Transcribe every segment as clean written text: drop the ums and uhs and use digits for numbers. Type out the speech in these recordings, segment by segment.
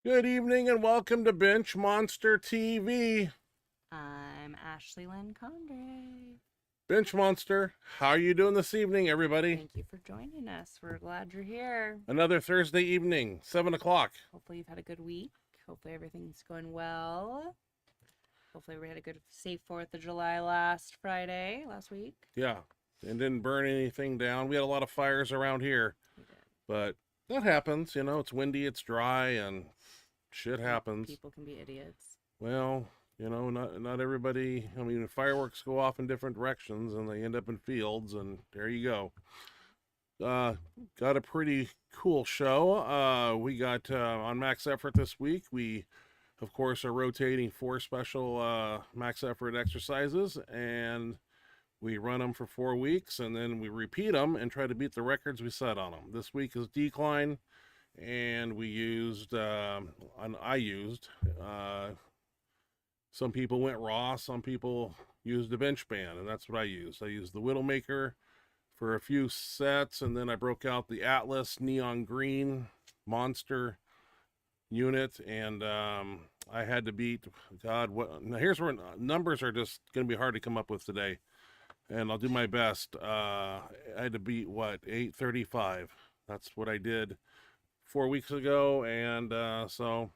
Good evening and welcome to Benchmonster TV. I'm Ashley Lynn Condre. Benchmonster, how are you doing this evening, everybody? Thank you for joining us. We're glad you're here. Another Thursday evening, 7 o'clock. Hopefully you've had a good week. Hopefully everything's going well. Hopefully we had a good, safe 4th of July last week. Yeah, and didn't burn anything down. We had a lot of fires around here, We did. but that happens. You know, it's windy, it's dry, and shit happens. People can be idiots. Well, you know, not everybody. I mean, fireworks go off in different directions, and they end up in fields, and there you go. Got a pretty cool show. We got on Max Effort this week. We, of course, are rotating 4 special Max Effort exercises, and we run them for 4 weeks, and then we repeat them and try to beat the records we set on them. This week is decline, and we used, I used, some people went raw, some people used a bench band, and that's what I used. I used the Widowmaker for a few sets, and then I broke out the Atlas neon green monster unit, and I had to beat, God, what, now here's where numbers are just going to be hard to come up with today, and I'll do my best. I had to beat, what, 835. That's what I did 4 weeks ago, and so,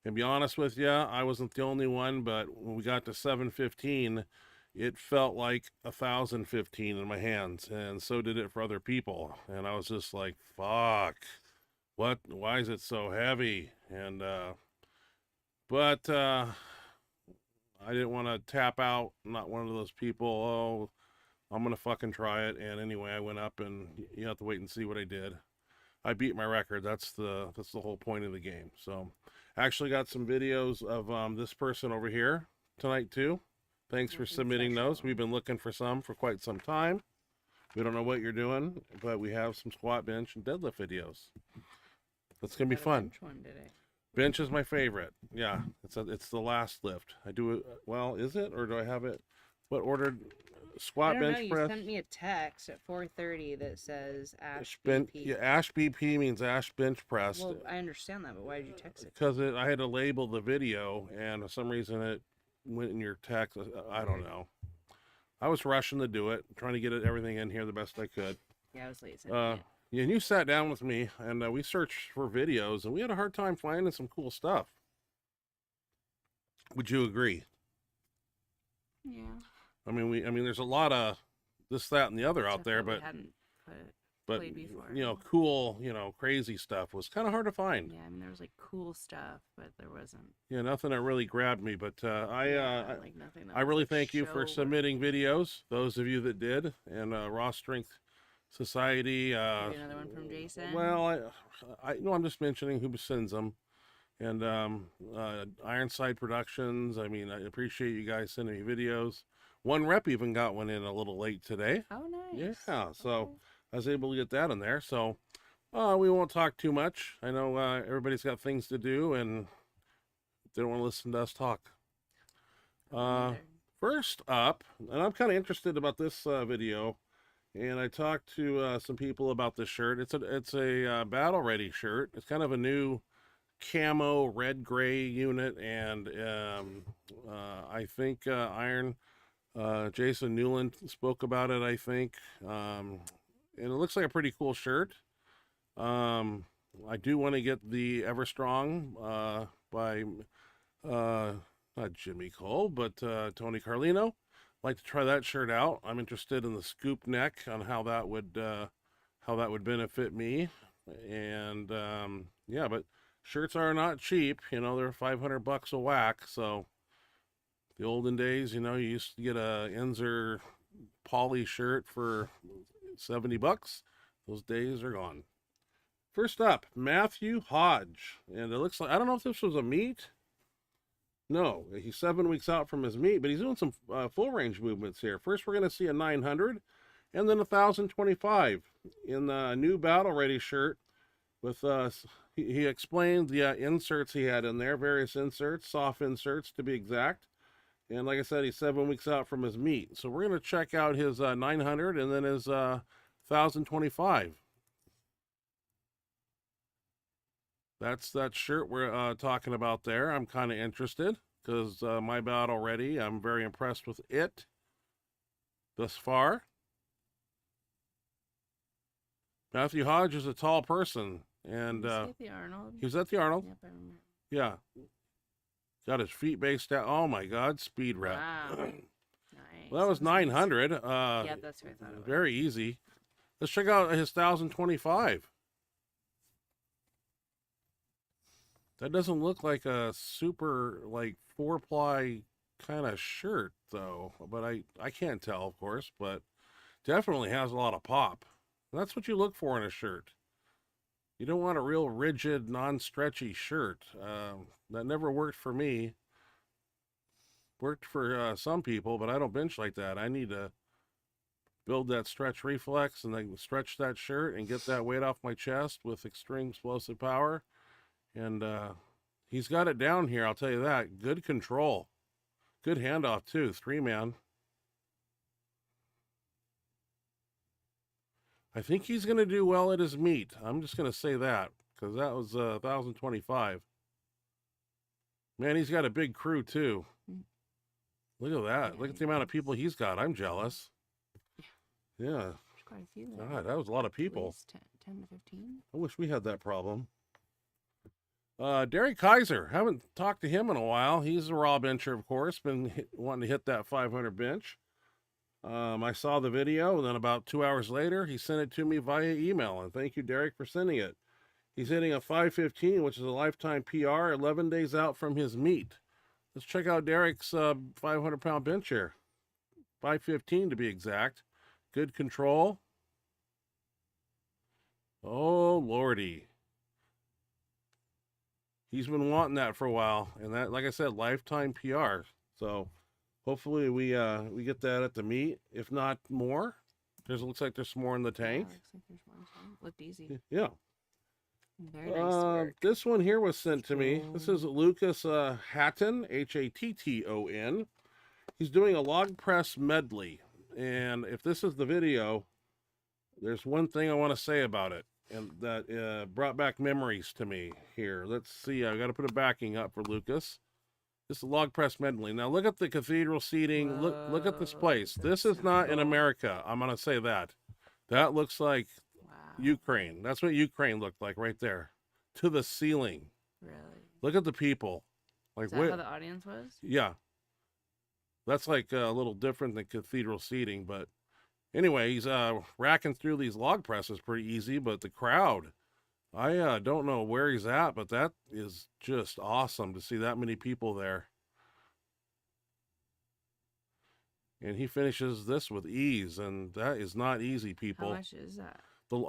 to be honest with you, I wasn't the only one, but when we got to 715, it felt like 1,015 in my hands, and so did it for other people. And I was just like, fuck, what, why is it so heavy? And but I didn't want to tap out. I'm not one of those people, oh, I'm gonna fucking try it. And anyway, I went up, and you have to wait and see what I did. I beat my record. That's the whole point of the game. So actually got some videos of this person over here tonight too. Thanks for submitting those. We've been looking for some for quite some time. We don't know what you're doing, but we have some squat, bench, and deadlift videos. That's gonna be fun. Bench one today. Bench is my favorite. Yeah, it's the last lift. I do it. Well, is it, or do I have it? What ordered? Squat, I don't bench know, press. you sent me a text at 4:30 that says Ash BP. BP. Yeah, Ash BP means Ash bench press. Well, I understand that, but why did you text it? Because I had to label the video, and for some reason it went in your text. I don't know. I was rushing to do it, trying to get everything in here the best I could. Yeah, I was late sending it. Yeah, and you sat down with me, and we searched for videos, and we had a hard time finding some cool stuff. Would you agree? Yeah. I mean, there's a lot of this, that, and the other out there, but hadn't but played before. you know, cool, you know, crazy stuff was kind of hard to find. Yeah, I mean there was like cool stuff, but there wasn't. Yeah, nothing that really grabbed me, but like nothing. That I was, really like, thank you for show submitting videos. Those of you that did, and Raw Strength Society. Maybe another one from Jason. Well, I know I'm just mentioning who sends them, and Ironside Productions. I mean, I appreciate you guys sending me videos. One rep even got one in a little late today. Oh, nice. Yeah, so Okay. I was able to get that in there. So we won't talk too much. I know everybody's got things to do, and they don't want to listen to us talk. First up, and I'm kind of interested about this video, and I talked to some people about this shirt. It's a battle ready shirt. It's kind of a new camo red gray unit, and I think Jason Newland spoke about it, I think, and it looks like a pretty cool shirt. I do want to get the Everstrong by not Jimmy Cole, but Tony Carlino. I'd like to try that shirt out. I'm interested in the scoop neck, on how that would benefit me, and yeah, but shirts are not cheap. You know, they're $500 a whack. So the olden days, you know, you used to get a Enzer poly shirt for $70. Those days are gone. First up, Matthew Hodge, and it looks like, I don't know if this was a meet. No, he's 7 weeks out from his meet, but he's doing some full range movements here. First, we're going to see a 900, and then 1,025 in the new battle ready shirt. With he explained the inserts he had in there, various inserts, soft inserts to be exact. And like I said, he's 7 weeks out from his meet. So we're going to check out his 900 and then his 1,025. that's that shirt we're talking about there. I'm kind of interested because my bout already. I'm very impressed with it thus far. Matthew Hodge is a tall person, and Was he at the Arnold? he was at the Arnold. Yep, I remember. Yeah, got his feet based out. Oh my God, speed rep. Wow. Nice. Well, that was 900. Yeah, that's what I thought it was. Very easy. Let's check out his 1025. That doesn't look like a super like 4-ply kind of shirt though, but I can't tell, of course, but definitely has a lot of pop. And that's what you look for in a shirt. You don't want a real rigid, non-stretchy shirt. That never worked for me. Worked for some people, but I don't bench like that. I need to build that stretch reflex and then stretch that shirt and get that weight off my chest with extreme explosive power. And he's got it down here, I'll tell you that. Good control. Good handoff, too. 3-man. I think he's going to do well at his meet. I'm just going to say that because that was 1,025. Man, he's got a big crew, too. Look at that. Yeah, Look at the amount of people he's got. I'm jealous. Yeah. There's quite a few there. God, that was a lot of At people. least 10 to 15. I wish we had that problem. Derek Kaiser. Haven't talked to him in a while. He's a raw bencher, of course. Been wanting to hit that 500 bench. I saw the video, and then about 2 hours later, he sent it to me via email. And thank you, Derek, for sending it. He's hitting a 515, which is a lifetime PR, 11 days out from his meet. Let's check out Derek's 500-pound bench here. 515 to be exact. Good control. Oh, Lordy. He's been wanting that for a while. And that, like I said, lifetime PR. So hopefully we get that at the meet. If not more. Looks like there's some more in the tank. Yeah, looks like there's one tank. Looked easy. Yeah. Very nice work. This one here was sent to me. This is Lucas Hatton, Hatton. He's doing a log press medley. And if this is the video, there's one thing I want to say about it. And that brought back memories to me here. Let's see. I got to put a backing up for Lucas. This is a log press medley. Now look at the cathedral seating. Look at this place. This is not in America. I'm going to say that. That looks like Ukraine. That's what Ukraine looked like right there. To the ceiling. Really? Look at the people. Like, Is that how the audience was? Yeah. That's like a little different than cathedral seating, but anyway, he's racking through these log presses pretty easy, but the crowd, I don't know where he's at, but that is just awesome to see that many people there. And he finishes this with ease, and that is not easy, people. How much is that?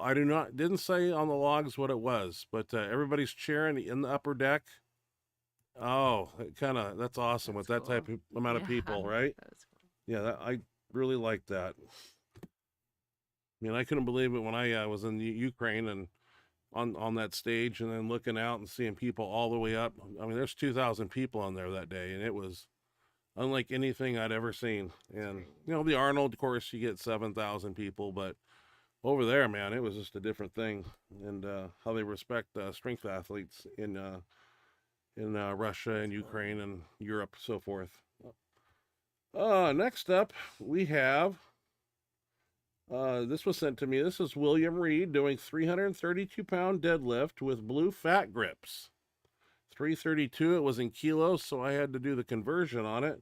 I didn't say on the logs what it was, but everybody's cheering in the upper deck. Oh, that's awesome with that type of amount of people, right? That's cool. Yeah, I really like that. I mean, I couldn't believe it when I was in Ukraine and on that stage and then looking out and seeing people all the way up. I mean, there's 2,000 people on there that day, and it was unlike anything I'd ever seen. And, the Arnold, of course, you get 7,000 people, but over there, man, it was just a different thing. And how they respect strength athletes in Russia and Ukraine and Europe, so forth. Next up, we have, this was sent to me. This is William Reed doing 332-pound deadlift with blue fat grips. 332, it was in kilos, so I had to do the conversion on it.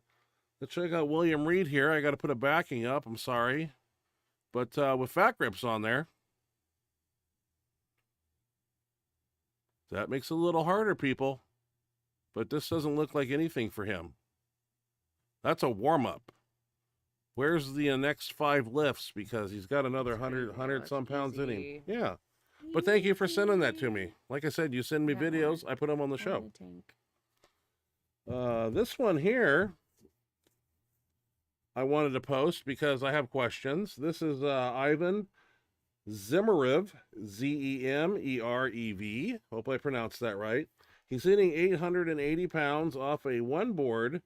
Let's check out William Reed here. I got to put a backing up, I'm sorry. But with fat grips on there, that makes it a little harder, people. But this doesn't look like anything for him. That's a warm-up. Where's the next 5 lifts? Because he's got another 100 some pounds in him. Yeah. But thank you for sending that to me. Like I said, you send me videos, I put them on the show. This one here, I wanted to post because I have questions. This is Ivan Zemerev, Zemerev. Hope I pronounced that right. He's hitting 880 pounds off a one board.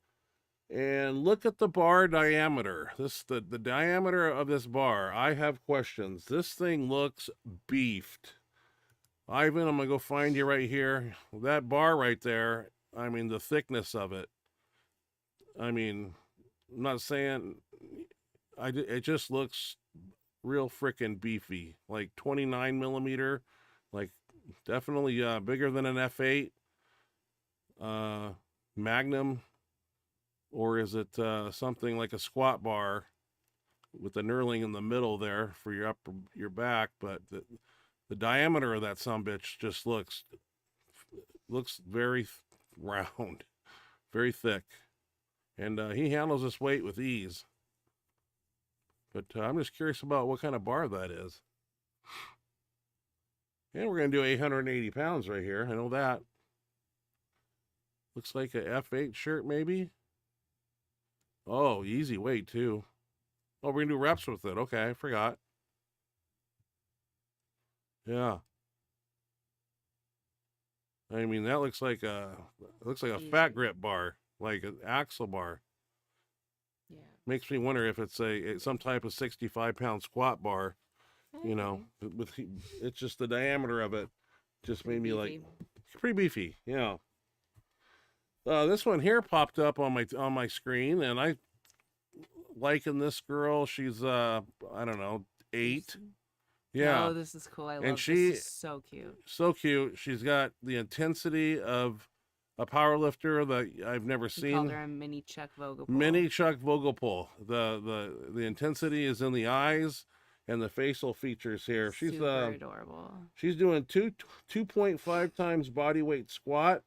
And look at the bar diameter. The diameter of this bar. I have questions. This thing looks beefed. Ivan, I'm gonna go find you right here. That bar right there. I mean, the thickness of it. I mean, I'm not saying. It just looks real freaking beefy. Like 29 millimeter, like definitely bigger than an F8 Magnum, or is it something like a squat bar with the knurling in the middle there for your back? But the diameter of that sumbitch just looks very round, very thick, and he handles this weight with ease. But I'm just curious about what kind of bar that is. And we're going to do 880 pounds right here. I know that. Looks like a F8 shirt, maybe. Oh, easy weight, too. Oh, we're going to do reps with it. Okay, I forgot. Yeah. I mean, that looks like a fat grip bar, like an axle bar. Yeah. Makes me wonder if it's some type of 65-pound squat bar. You know, it's just the diameter of it just made me like pretty beefy. Yeah. This one here popped up on my screen, and I liking this girl. She's I don't know, 8. Yeah. Oh, this is cool. I love and this. she This is so cute. So cute. She's got the intensity of a power lifter that I've never seen. Called her a mini Chuck Vogelpohl. Mini Chuck Vogelpohl. The intensity is in the eyes and the facial features here. She's super adorable. She's doing 2.5 times body weight squat,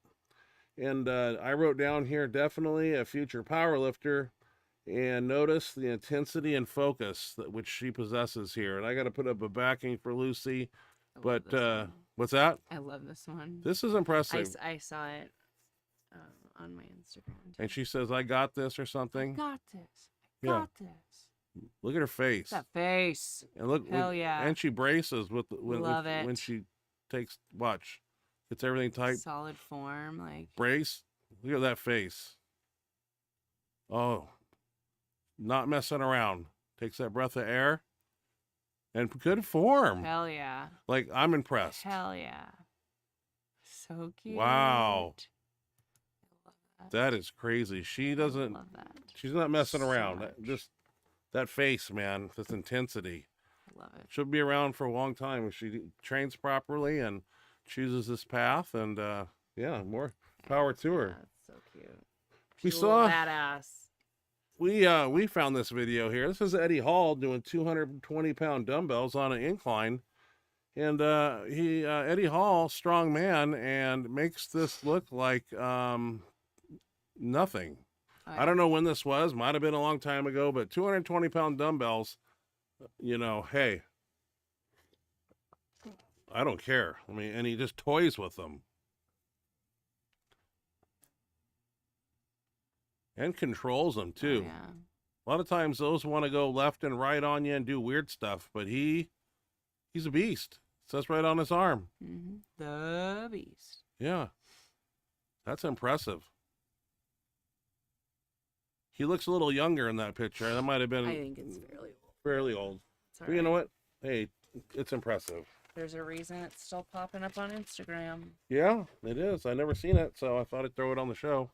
and I wrote down here definitely a future power lifter. And notice the intensity and focus which she possesses here. And I got to put up a backing for Lucy. But what's that? I love this one. This is impressive. I saw it on my Instagram too. And she says, "I got this" or something. I got this. I got this. Look at her face. That face. And look. Hell yeah. And she braces when she takes. Watch. It's everything tight. Solid form, like brace. Look at that face. Oh. Not messing around. Takes that breath of air. And good form. Hell yeah. Like, I'm impressed. Hell yeah. So cute. Wow. I love that. That is crazy. She doesn't. I love that. She's not messing So around. much. That face, man. This intensity. I love it. She'll be around for a long time if she trains properly and chooses this path. And yeah, more power to her. That's so cute. We Pure saw. badass. We found this video here. This is Eddie Hall doing 220-pound dumbbells on an incline, and Eddie Hall, strong man, and makes this look like nothing. Oh, I don't know when this was. Might have been a long time ago, but 220-pound dumbbells. You know, hey, I don't care. I mean, and he just toys with them. And controls them too. Oh, yeah. A lot of times those want to go left and right on you and do weird stuff, but he's a beast. It says right on his arm. Mm-hmm. The beast. Yeah. That's impressive. He looks a little younger in that picture. That might have been I think it's fairly old. fairly old. It's all But you know right. what? Hey, it's impressive. There's a reason it's still popping up on Instagram. Yeah, it is. I never seen it, so I thought I'd throw it on the show.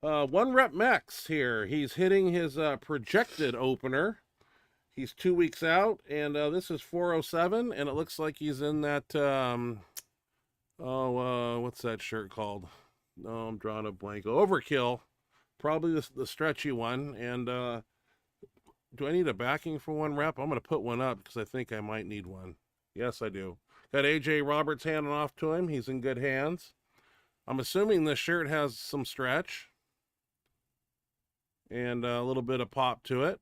One Rep Max here. He's hitting his projected opener. He's 2 weeks out, and this is 407, and it looks like he's in that, what's that shirt called? No, I'm drawing a blank. Overkill. Probably the stretchy one. And do I need a backing for 1 rep? I'm going to put one up because I think I might need one. Yes, I do. Got AJ Roberts handing off to him. He's in good hands. I'm assuming this shirt has some stretch and a little bit of pop to it.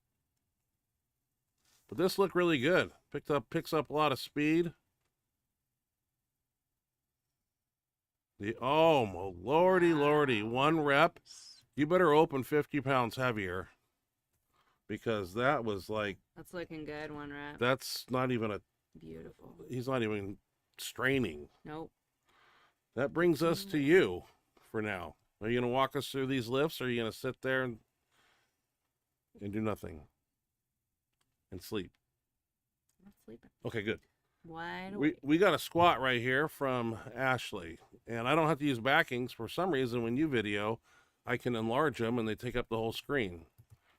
But this looked really good. Picks up a lot of speed. Oh, lordy, 1 rep. You better open 50 pounds heavier, because that was like, That's looking good. 1 rep. that's not even Beautiful. he's not even straining. Nope. That brings us to you for now. Are you going to walk us through these lifts, or are you going to sit there and do nothing and sleep? I'm not sleeping. Okay, good. Wide We awake. we got a squat right here from Ashley, and I don't have to use backings for some reason. When you video, I can enlarge them and they take up the whole screen.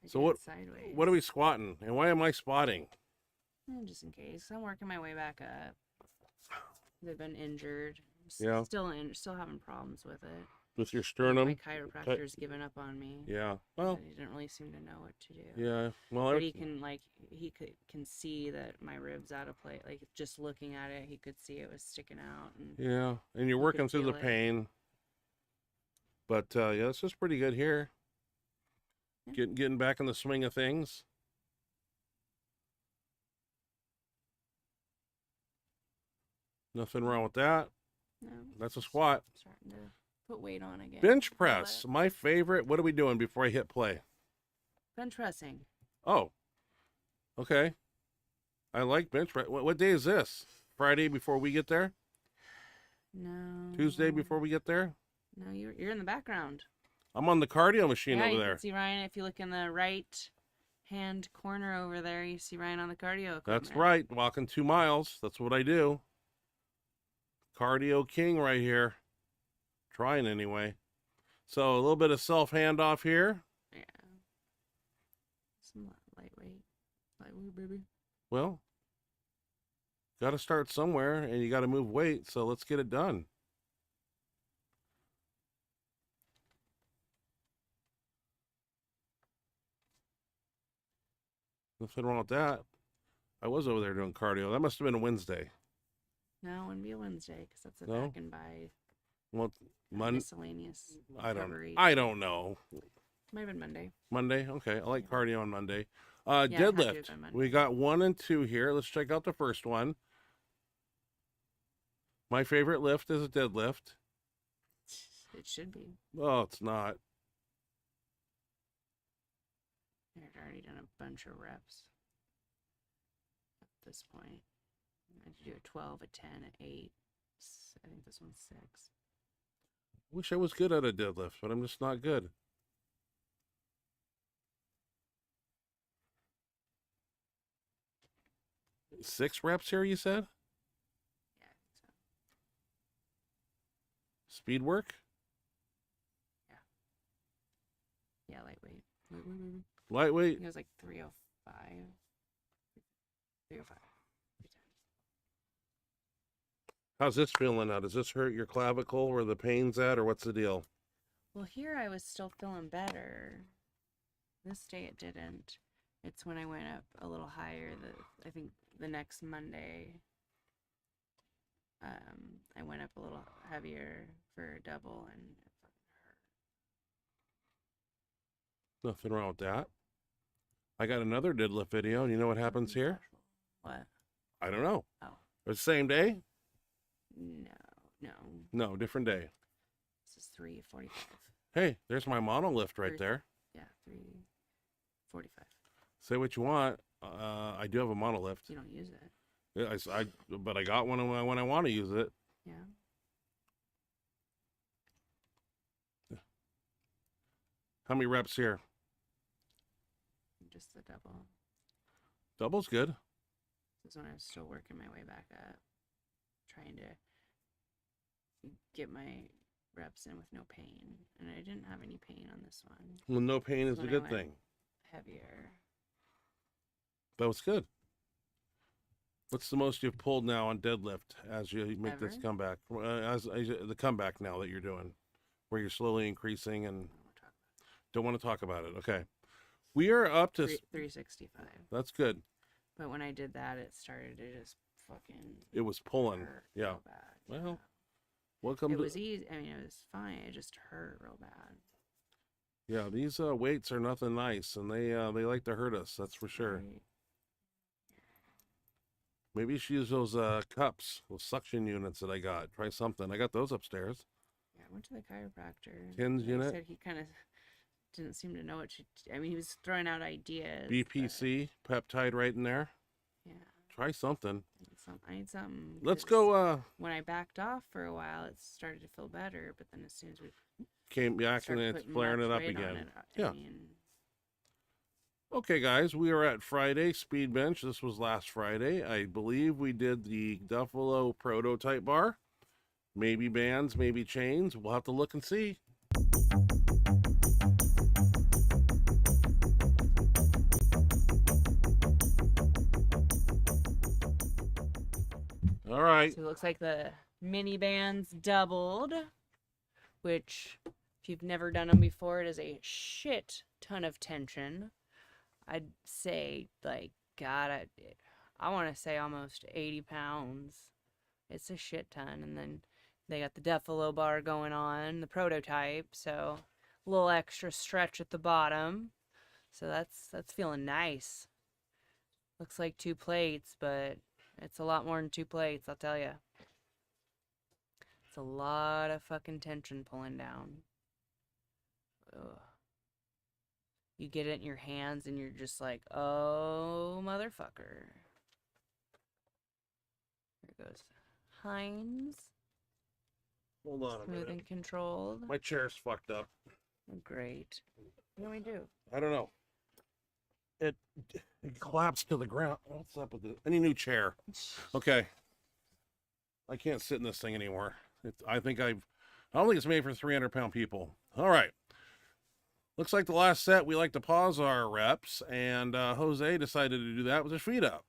I So did what it sideways. what are we squatting, and why am I spotting? Just in case. I'm working my way back up. They've been injured. Yeah. Still having problems with it. With your I think sternum? my chiropractor's given up on me. Yeah. Well. He didn't really seem to know what to do. Yeah. Well. But he can see that my ribs out of place. Like just looking at it, he could see it was sticking out. And Yeah. And you're you working could through the feel it. pain. But yeah, this is pretty good here. Yeah. Getting back in the swing of things. Nothing wrong with that. No, That's a squat. starting to put weight on again. Bench Feel press, it. my favorite. What are we doing before I hit play? Bench pressing. Oh, okay. I like bench press. What day is this? Friday before we get there? No. Tuesday before we get there? No, you're in the background. I'm on the cardio machine Yeah, over you there. can see Ryan. If you look in the right hand corner over there, you see Ryan on the cardio equipment. That's right. Walking 2 miles. That's what I do. Cardio king right here. Trying anyway. So a little bit of self handoff here. Yeah. Some lightweight. Lightweight, baby. Well, got to start somewhere and you got to move weight. So let's get it done. Nothing wrong with that. I was over there doing cardio. That must have been a Wednesday. No, it wouldn't be a Wednesday because that's a No? back and by Well, Monday. miscellaneous I recovery. don't know. Might have been Monday. Monday. Okay, I like cardio on Monday. Yeah, it had to have Deadlift. been Monday. We got 1 and 2 here. Let's check out the first one. My favorite lift is a deadlift. It should be. Oh, it's not. I've already done a bunch of reps at this point. I had to do a 12, a 10, an 8. I think this one's 6. Wish I was good at a deadlift, but I'm just not good. Six reps here, you said? Yeah, I think so. Speed work? Yeah, lightweight. Lightweight. I Lightweight? think it was like 305. 305. How's this feeling now? Does this hurt your clavicle where the pain's at, or what's the deal? Well, here I was still feeling better. This day it didn't. It's when I went up a little higher. I think the next Monday, I went up a little heavier for a double, and it fucking hurt. Nothing wrong with that. I got another deadlift video, and you know what happens here? What? I don't know. Oh. The same day? No. No, different day. This is 345. Hey, there's my monolift right there. Yeah, 345. Say what you want. I do have a monolift. You don't use it. Yeah, but I got one when I want to use it. Yeah. How many reps here? Just the double. Double's good. This is when I was still working my way back up, trying to get my reps in with no pain, and I didn't have any pain on this one. Well, no pain is a When I good went thing. Heavier. That was good. What's the most you've pulled now on deadlift as you make this Ever? comeback? As the comeback now that you're doing, where you're slowly increasing and don't want to talk about it. Okay. We are up to 365. That's good. But when I did that, it started to just fucking. It was pulling. hurt Yeah. real bad. Well, welcome It to. was easy. I mean, it was fine. It just hurt real bad. Yeah, these weights are nothing nice, and they like to hurt us. That's for sure. Right. Maybe you should use those cups, those suction units that I got. Try something. I got those upstairs. Yeah, I went to the chiropractor. Ken's He unit? said he kind of didn't seem to know what to. I mean, he was throwing out ideas. but- BPC peptide right in there. Yeah. Try something. I need something. Let's 'cause go. When I backed off for a while, it started to feel better, but then as soon as we Came back and started it's putting flaring much it up weight on again. it, Yeah. I mean, Okay, guys, we are at Friday Speed Bench. This was last Friday. I believe we did the Duffalo prototype bar. Maybe bands, maybe chains. We'll have to look and see. All right. So it looks like the mini bands doubled, which, if you've never done them before, it is a shit ton of tension. I'd say, like, God, I want to say almost 80 pounds. It's a shit ton. And then they got the Duffalo bar going on, the prototype, so a little extra stretch at the bottom. So that's feeling nice. Looks like 2 plates, but it's a lot more than 2 plates, I'll tell you. It's a lot of fucking tension pulling down. Ugh. You get it in your hands and you're just like, oh, motherfucker. There goes Heinz. Hold on a Smooth minute. and controlled. My chair's fucked up. Oh, great. What do we do? I don't know. It collapsed to the ground. What's up with it? I need a new chair. Okay. I can't sit in this thing anymore. I don't think it's made for 300-pound people. All right. Looks like the last set we like to pause our reps, and Jose decided to do that with his feet up.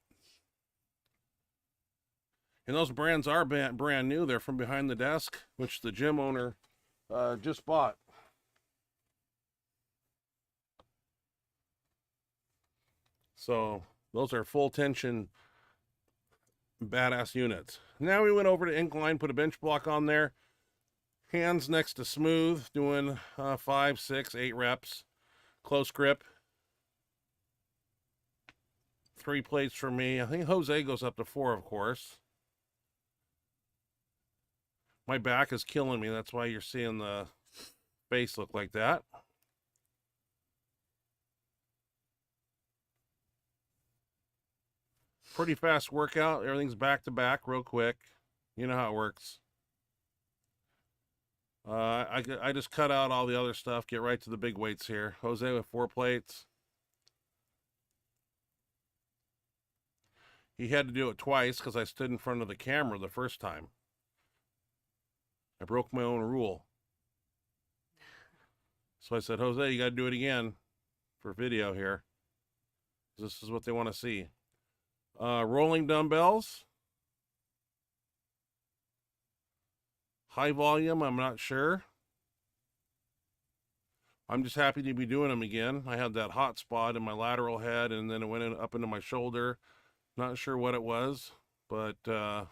And those brands are brand new. They're from behind the desk, which the gym owner just bought. So those are full tension badass units. Now we went over to incline, put a bench block on there. Hands next to smooth, doing 5, 6, 8 reps. Close grip. 3 plates for me. I think Jose goes up to 4, of course. My back is killing me. That's why you're seeing the face look like that. Pretty fast workout. Everything's back to back real quick. You know how it works. I just cut out all the other stuff, get right to the big weights here. Jose with 4 plates. He had to do it twice because I stood in front of the camera the first time. I broke my own rule. So I said, Jose, you got to do it again for video here. This is what they want to see. Rolling dumbbells. High volume, I'm not sure. I'm just happy to be doing them again. I had that hot spot in my lateral head, and then it went up into my shoulder. Not sure what it was, but I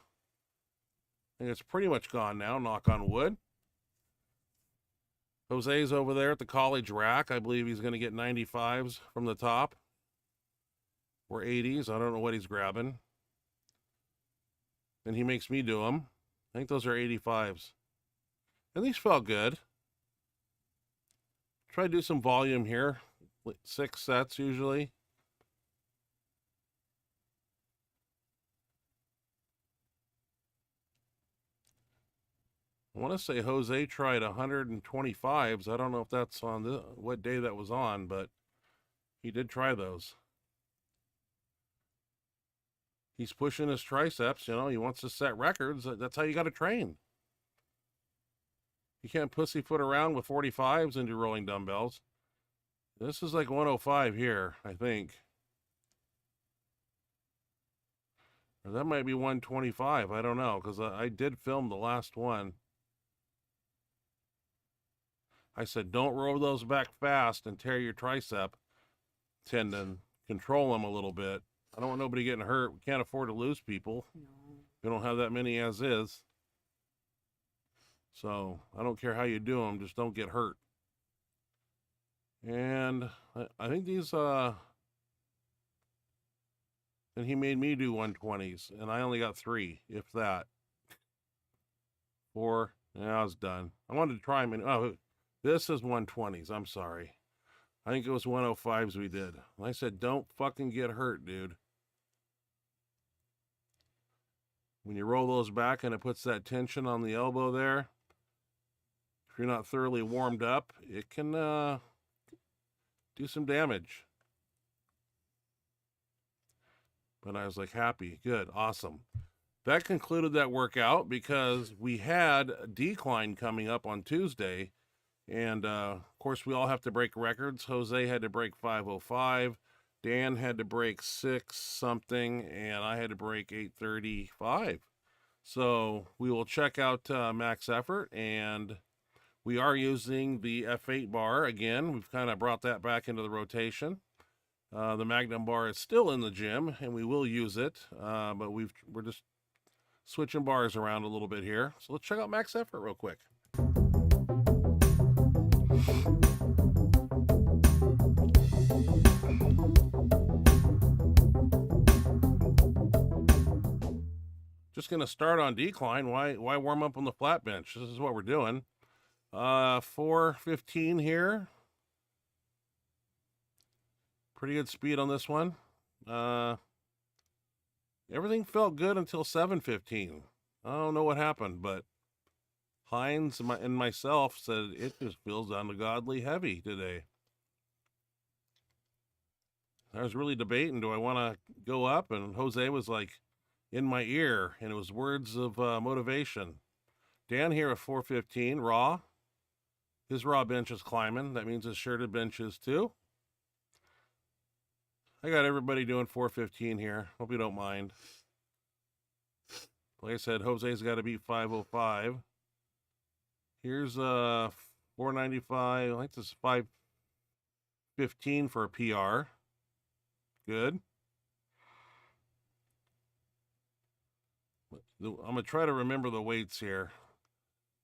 think it's pretty much gone now, knock on wood. Jose's over there at the college rack. I believe he's going to get 95s from the top. Or 80s. I don't know what he's grabbing. And he makes me do them. I think those are 85s. And these felt good. Try to do some volume here. 6 sets usually. I want to say Jose tried 125s. I don't know if that's on what day that was on, but he did try those. He's pushing his triceps, you know, he wants to set records. That's how you got to train. You can't pussyfoot around with 45s and do rolling dumbbells. This is like 105 here, I think. Or that might be 125. I don't know, because I did film the last one. I said, don't roll those back fast and tear your tricep tendon. Control them a little bit. I don't want nobody getting hurt. We can't afford to lose people. No. We don't have that many as is. So I don't care how you do them, just don't get hurt. And I think these, and he made me do 120s, and I only got 3, if that. 4, yeah, I was done. I wanted to try them. Oh, this is 120s. I'm sorry. I think it was 105s we did. I said, don't fucking get hurt, dude. When you roll those back and it puts that tension on the elbow there, if you're not thoroughly warmed up, it can do some damage. But I was like, happy, good, awesome. That concluded that workout because we had a decline coming up on Tuesday. And of course, we all have to break records. Jose had to break 5:05. Dan had to break 6 something, and I had to break 8:35. So we will check out max effort, and we are using the F8 bar again. We've kind of brought that back into the rotation. The Magnum bar is still in the gym, and we will use it, but we're just switching bars around a little bit here. So let's check out max effort real quick. Just going to start on decline. Why warm up on the flat bench? This is what we're doing. 4:15 here. Pretty good speed on this one. Everything felt good until 7:15. I don't know what happened, but Hines and myself said it just feels ungodly heavy today. I was really debating, do I want to go up? And Jose was like in my ear, and it was words of motivation. Dan here at 4:15, raw. His raw bench is climbing. That means his shirted bench is too. I got everybody doing 4:15 here. Hope you don't mind. Like I said, Jose's got to beat 5:05. Here's 4:95. I think this is 5:15 for a PR. Good. I'm going to try to remember the weights here.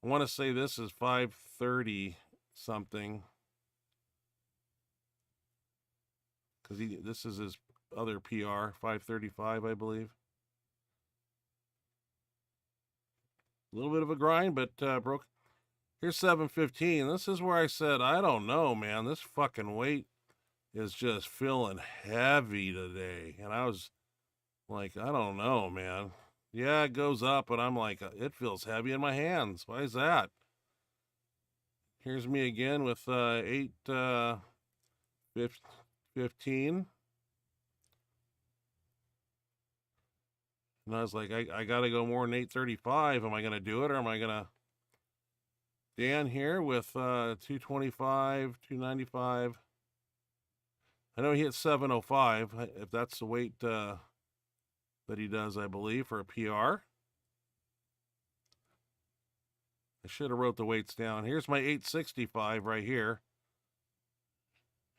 I want to say this is 5:30 something. Because this is his other PR, 5:35, I believe. A little bit of a grind, but broke. Here's 7:15. This is where I said, I don't know, man. This fucking weight is just feeling heavy today. And I was like, I don't know, man. Yeah, it goes up, but I'm like, it feels heavy in my hands. Why is that? Here's me again with 8:15. And I was like, I got to go more than 8:35. Am I going to do it, or am I going to... Dan here with 225, 295. I know he hit 705, if that's the weight that he does, I believe, for a PR. I should have wrote the weights down. Here's my 865 right here.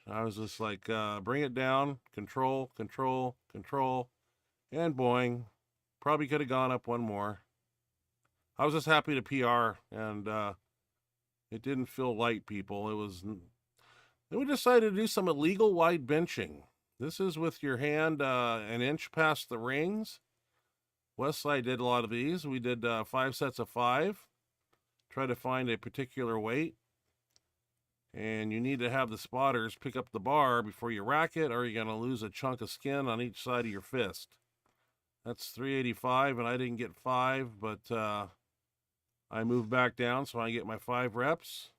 I was just like, bring it down, control, control, control, and boing. Probably could have gone up one more. I was just happy to PR, and it didn't feel light, people. It was... Then we decided to do some illegal wide benching. This is with your hand an inch past the rings. Westside did a lot of these. We did 5 sets of 5. Try to find a particular weight. And you need to have the spotters pick up the bar before you rack it, or you're going to lose a chunk of skin on each side of your fist. That's 385, and I didn't get 5, but I moved back down so I get my 5 reps.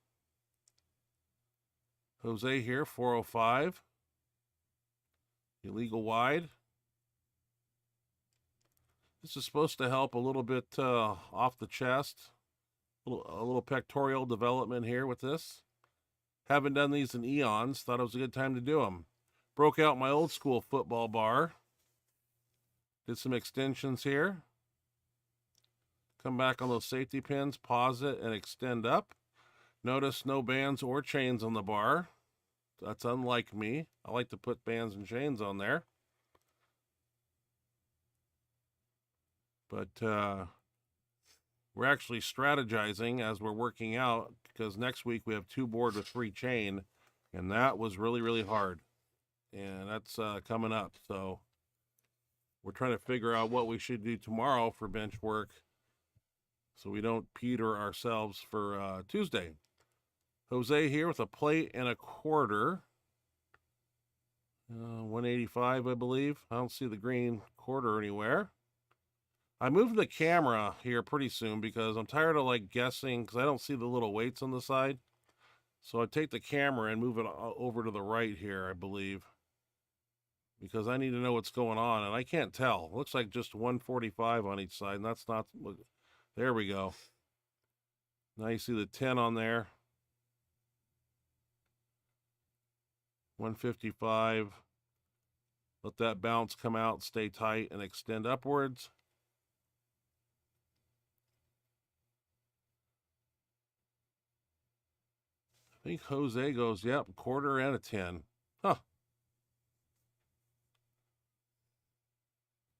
Jose here, 405. Illegal wide. This is supposed to help a little bit off the chest. A little pectoral development here with this. Haven't done these in eons. Thought it was a good time to do them. Broke out my old school football bar. Did some extensions here. Come back on those safety pins, pause it, and extend up. Notice no bands or chains on the bar. That's unlike me. I like to put bands and chains on there. But we're actually strategizing as we're working out, because next week we have 2 board with 3 chain, and that was really, really hard. And that's coming up. So we're trying to figure out what we should do tomorrow for bench work so we don't peter ourselves for Tuesday. Jose here with a plate and a quarter. 185, I believe. I don't see the green quarter anywhere. I moved the camera here pretty soon because I'm tired of like guessing, because I don't see the little weights on the side. So I take the camera and move it over to the right here, I believe. because I need to know what's going on, and I can't tell. Looks like just 145 on each side, and that's not. There we go. Now you see the 10 on there. 155. Let that bounce come out, stay tight, and extend upwards. I think Jose goes, yep, quarter and a 10. Huh.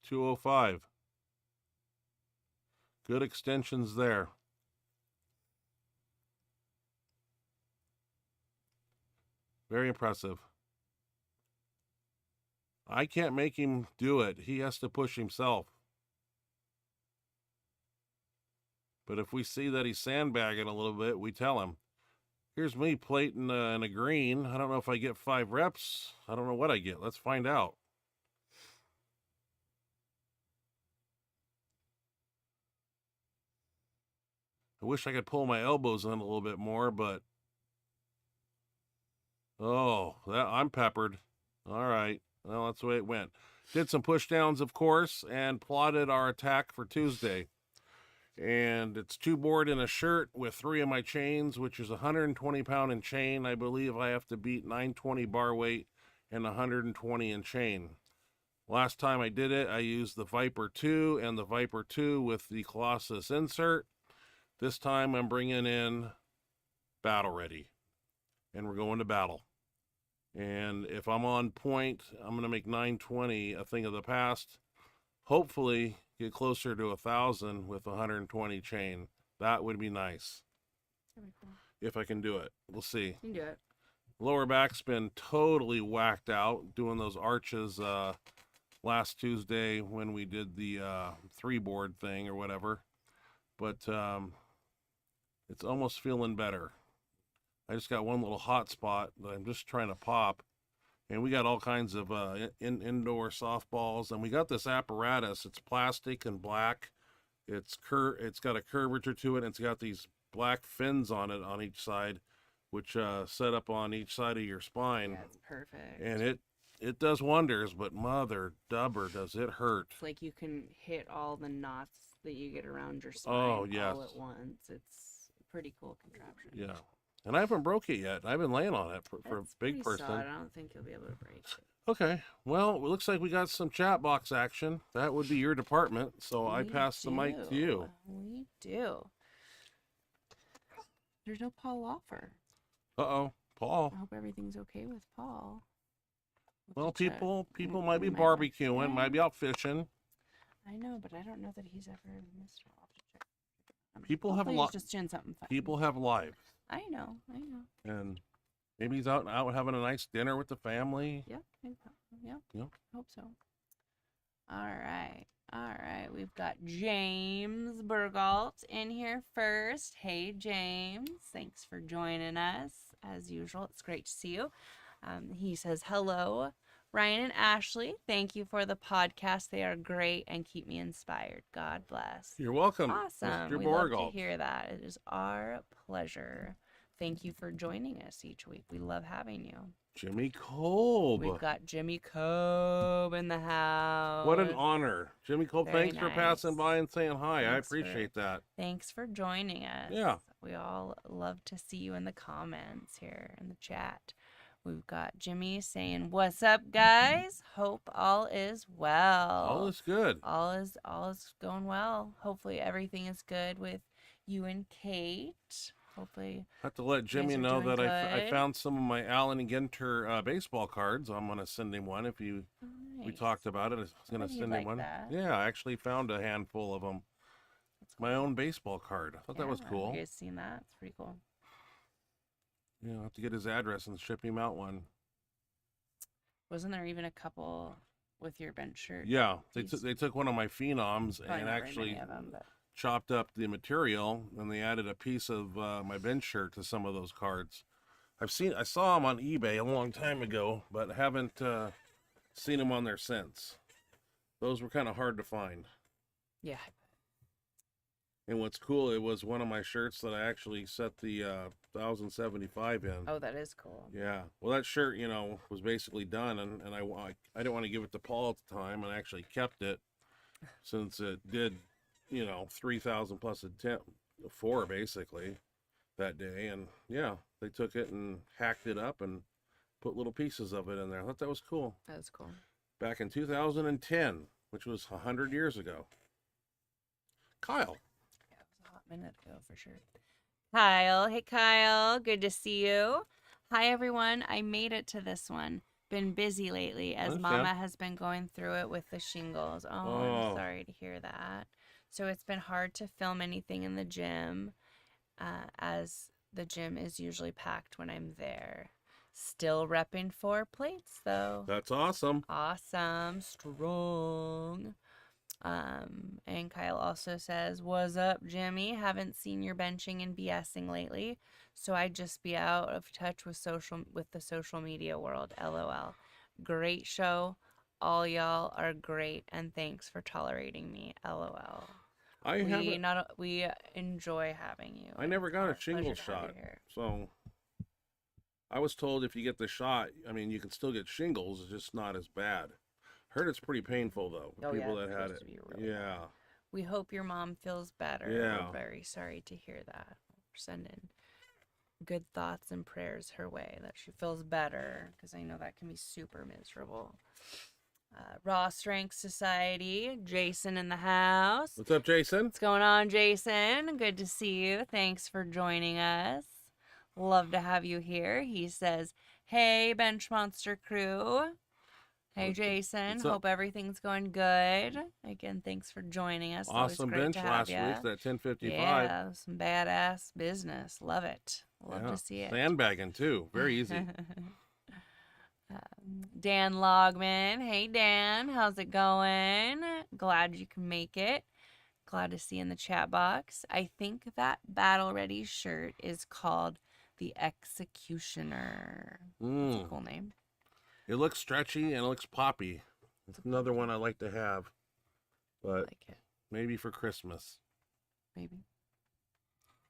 205. Good extensions there. Very impressive. I can't make him do it. He has to push himself. But if we see that he's sandbagging a little bit, we tell him. Here's me plating in a green. I don't know if I get 5 reps. I don't know what I get. Let's find out. I wish I could pull my elbows in a little bit more, but I'm peppered. All right. Well, that's the way it went. Did some push downs, of course, and plotted our attack for Tuesday. And it's 2 board in a shirt with 3 of my chains, which is 120 pound in chain. I believe I have to beat 920 bar weight and 120 in chain. Last time I did it, I used the Viper 2 and the Viper 2 with the Colossus insert. This time I'm bringing in Battle Ready, and we're going to battle. And if I'm on point, I'm going to make 920 a thing of the past. Hopefully get closer to 1,000 with 120 chain. That would be nice. That'd be cool. If I can do it. We'll see. You can do it. Lower back's been totally whacked out doing those arches last Tuesday when we did the 3 board thing or whatever. But it's almost feeling better. I just got one little hot spot that I'm just trying to pop. And we got all kinds of indoor softballs. And we got this apparatus. It's plastic and black. It's got a curvature to it. And it's got these black fins on it on each side, which set up on each side of your spine. Yeah, it's perfect. And it does wonders, but mother dubber, does it hurt. It's like you can hit all the knots that you get around your spine Oh, yes. all at once. It's a pretty cool contraption. Yeah. And I haven't broke it yet. I've been laying on it for a That's big pretty person. solid. I don't think you'll be able to break it. Okay. Well, it looks like we got some chat box action. That would be your department. So I pass the mic to you. We do. There's no Paul Lawfer. Uh-oh. Paul. I hope everything's okay with Paul. Well, have to check. people might be We might have- barbecuing, yeah. might be out fishing. I know, but I don't know that he's ever missed. I'll have to check. People have a Hopefully lot- He's just doing something fun. People have lives. I know. And maybe he's out having a nice dinner with the family. Yep. Yep. Yep. Hope so. All right. We've got James Burgalt in here first. Hey, James. Thanks for joining us. As usual, it's great to see you. He says, hello, Ryan and Ashley. Thank you for the podcast. They are great and keep me inspired. God bless. You're welcome. Awesome. Mr. We love Borgalt. to hear that. It is our pleasure. Thank you for joining us each week. We love having you. Jimmy Kolb. We've got Jimmy Kolb in the house. What an honor. Jimmy Kolb, Very thanks for nice. passing by and saying hi. I Thanks for- appreciate that. Thanks for joining us. Yeah. We all love to see you in the comments here in the chat. We've got Jimmy saying, "What's up, guys? Hope all is well. All is good. All is going well. Hopefully everything is good with you and Kate. Hopefully I have to let Jimmy are know doing that I good. found some of my Allen and Ginter baseball cards. I'm going to send him one. If we nice. talked about it, I was going to bet he'd send him like one. that. Yeah, I actually found a handful of them. That's My own baseball card. I thought that was Yeah, cool. You guys seen that? It's pretty cool. Yeah, I'll have to get his address and ship him out one. Wasn't there even a couple with your bench shirt? Yeah, they Jeez. took one of my phenoms Probably and not very actually many of them, but chopped up the material, and they added a piece of my bench shirt to some of those cards. I saw them on eBay a long time ago, but haven't seen them on there since. Those were kind of hard to find. yeah. And what's cool, it was one of my shirts that I actually set the 1075 in. Oh, that is cool. Yeah. Well, that shirt, was basically done, and I didn't want to give it to Paul at the time, and I actually kept it since it did, 3,000 plus a 4 basically that day. And yeah, they took it and hacked it up and put little pieces of it in there. I thought that was cool. That was cool. Back in 2010, which was 100 years ago. Kyle. Yeah, it was a hot minute ago for sure. Kyle. Hey, Kyle. Good to see you. Hi, everyone. I made it to this one. Been busy lately as Okay. Mama has been going through it with the shingles. Oh, I'm sorry to hear that. So it's been hard to film anything in the gym as the gym is usually packed when I'm there. Still repping 4 plates, though. That's awesome. Awesome. Strong. And Kyle also says, "What's up, Jimmy? Haven't seen your benching and BSing lately, so I'd just be out of touch with the social media world. LOL. Great show. All y'all are great, and thanks for tolerating me. LOL." We enjoy having you. I never got a It's our shingle pleasure to have shot, you here. so I was told if you get the shot, you can still get shingles. It's just not as bad. Heard it's pretty painful though. For Oh, yeah, people it's that had supposed it. to be really Yeah. bad. We hope your mom feels better. Yeah. We're very sorry to hear that. We're sending good thoughts and prayers her way that she feels better, because I know that can be super miserable. Raw Strength Society, Jason in the house. What's up, Jason? What's going on, Jason? Good to see you. Thanks for joining us. Love to have you here. He says, "Hey, Benchmonster crew." Hey, Jason. What's up? Hope everything's going good. Again, thanks for joining us. Always Awesome great bench to have last ya. week. That 1055. Yeah, some badass business. Love it. Love Yeah. to see it. Sandbagging too. Very easy. Dan Logman. Hey, Dan. How's it going? Glad you can make it. Glad to see you in the chat box. I think that Battle Ready shirt is called the Executioner. That's a cool name. It looks stretchy and it looks poppy. It's another one I like to have, I but like it. maybe for Christmas. Maybe.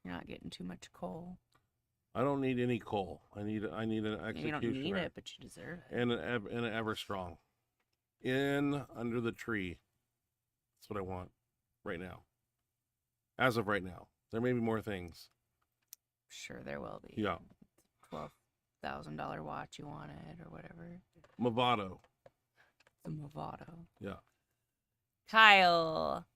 You're not getting too much coal. I don't need any coal. I need an executioner. You don't need it, but you deserve it. And an ever strong. In under the tree. That's what I want right now. As of right now. There may be more things. Sure, there will be. Yeah. $12,000 watch you wanted or whatever. Movado. The Movado. Yeah. Kyle,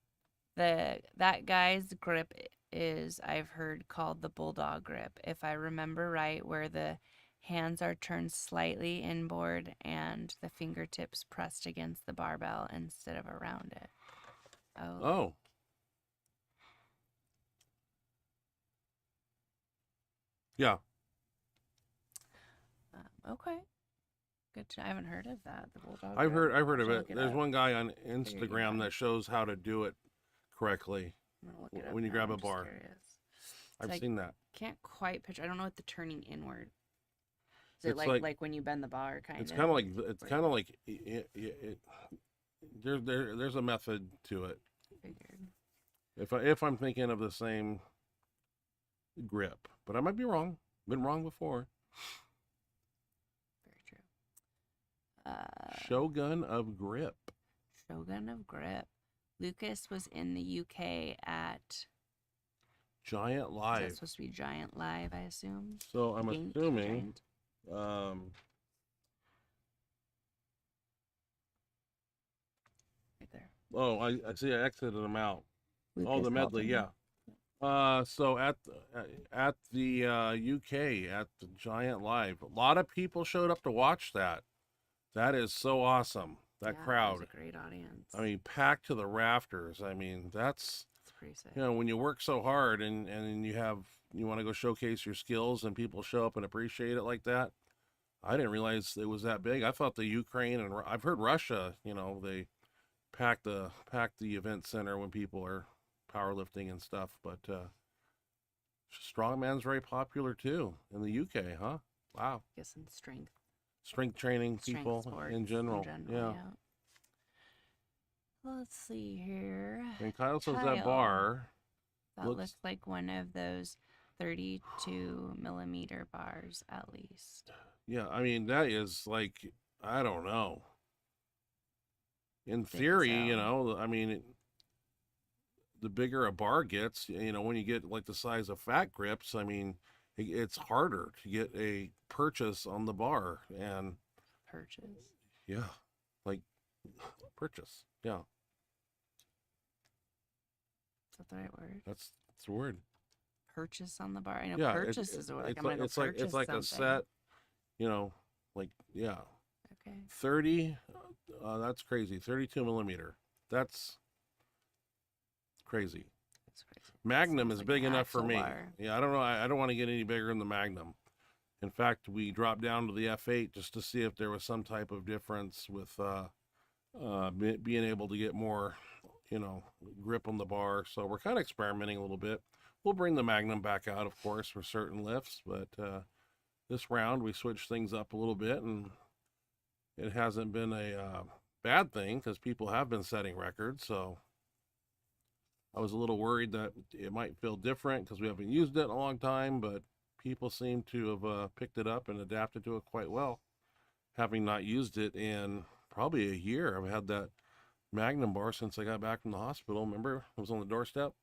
that guy's grip is, I've heard, called the bulldog grip. If I remember right, where the hands are turned slightly inboard and the fingertips pressed against the barbell instead of around it. Oh. Yeah. Okay. Good. I haven't heard of that. The bulldog. I've grip. heard of I'll it. look There's up. one guy on you Instagram go. that shows how to do it correctly I'm gonna look it up when you now. grab a I'm just bar. curious. I've like- seen that. Can't quite picture. I don't know what the turning inward. Is it It's like like- when you bend the bar, kind of? It's kind of like there's a method to it. Figured. If I'm thinking of the same grip, but I might be wrong. Been wrong before. Very true. Shogun of Grip. Shogun of Grip. Lucas was in the UK at. Giant Is Live. that supposed to be Giant Live? I assume. So I'm Gink, assuming. Giant. Right there. Oh, I see. I exited them out. Lucas The medley. Halton. Yeah. So at the UK at the Giant Live, a lot of people showed up to watch that. That is so awesome. That Yeah, crowd. It was a great audience. I mean, packed to the rafters. I mean, that's it's pretty sick. when you work so hard and you want to go showcase your skills and people show up and appreciate it like that. I didn't realize it was that big. I thought the Ukraine and I've heard Russia, they pack the event center when people are powerlifting and stuff, but strongman's very popular too in the UK, huh? Wow. I guess in Strength training strength people sports in general. Yeah. Let's see here. And Kyle says Kyle. that bar That looks like one of those 32 millimeter bars at least. Yeah, I mean, that is like, I don't know. In Thick as theory, you hell. know, I mean, the bigger a bar gets, you know, when you get like the size of fat grips, I mean, it's harder to get a purchase on the bar. And Purchase. yeah, like purchase. Yeah, Is that the right word? that's the word. Purchase on the bar. I know Yeah, purchase is the word. Like, it's I'm like gonna go purchase it's like something. a set, you know, like yeah, Okay. 30. That's crazy. 32 millimeter. That's crazy. That's crazy. Magnum Sounds is like big an enough for axle me. bar. Yeah, I don't know. I don't want to get any bigger than the Magnum. In fact, we dropped down to the F8 just to see if there was some type of difference with being able to get more, you know, grip on the bar. So we're kind of experimenting a little bit. We'll bring the Magnum back out, of course, for certain lifts, but this round we switched things up a little bit, and it hasn't been a bad thing because people have been setting records. So I was a little worried that it might feel different because we haven't used it in a long time, but people seem to have picked it up and adapted to it quite well. Having not used it in probably a year, I've had that Magnum bar since I got back from the hospital. Remember, it was on the doorstep.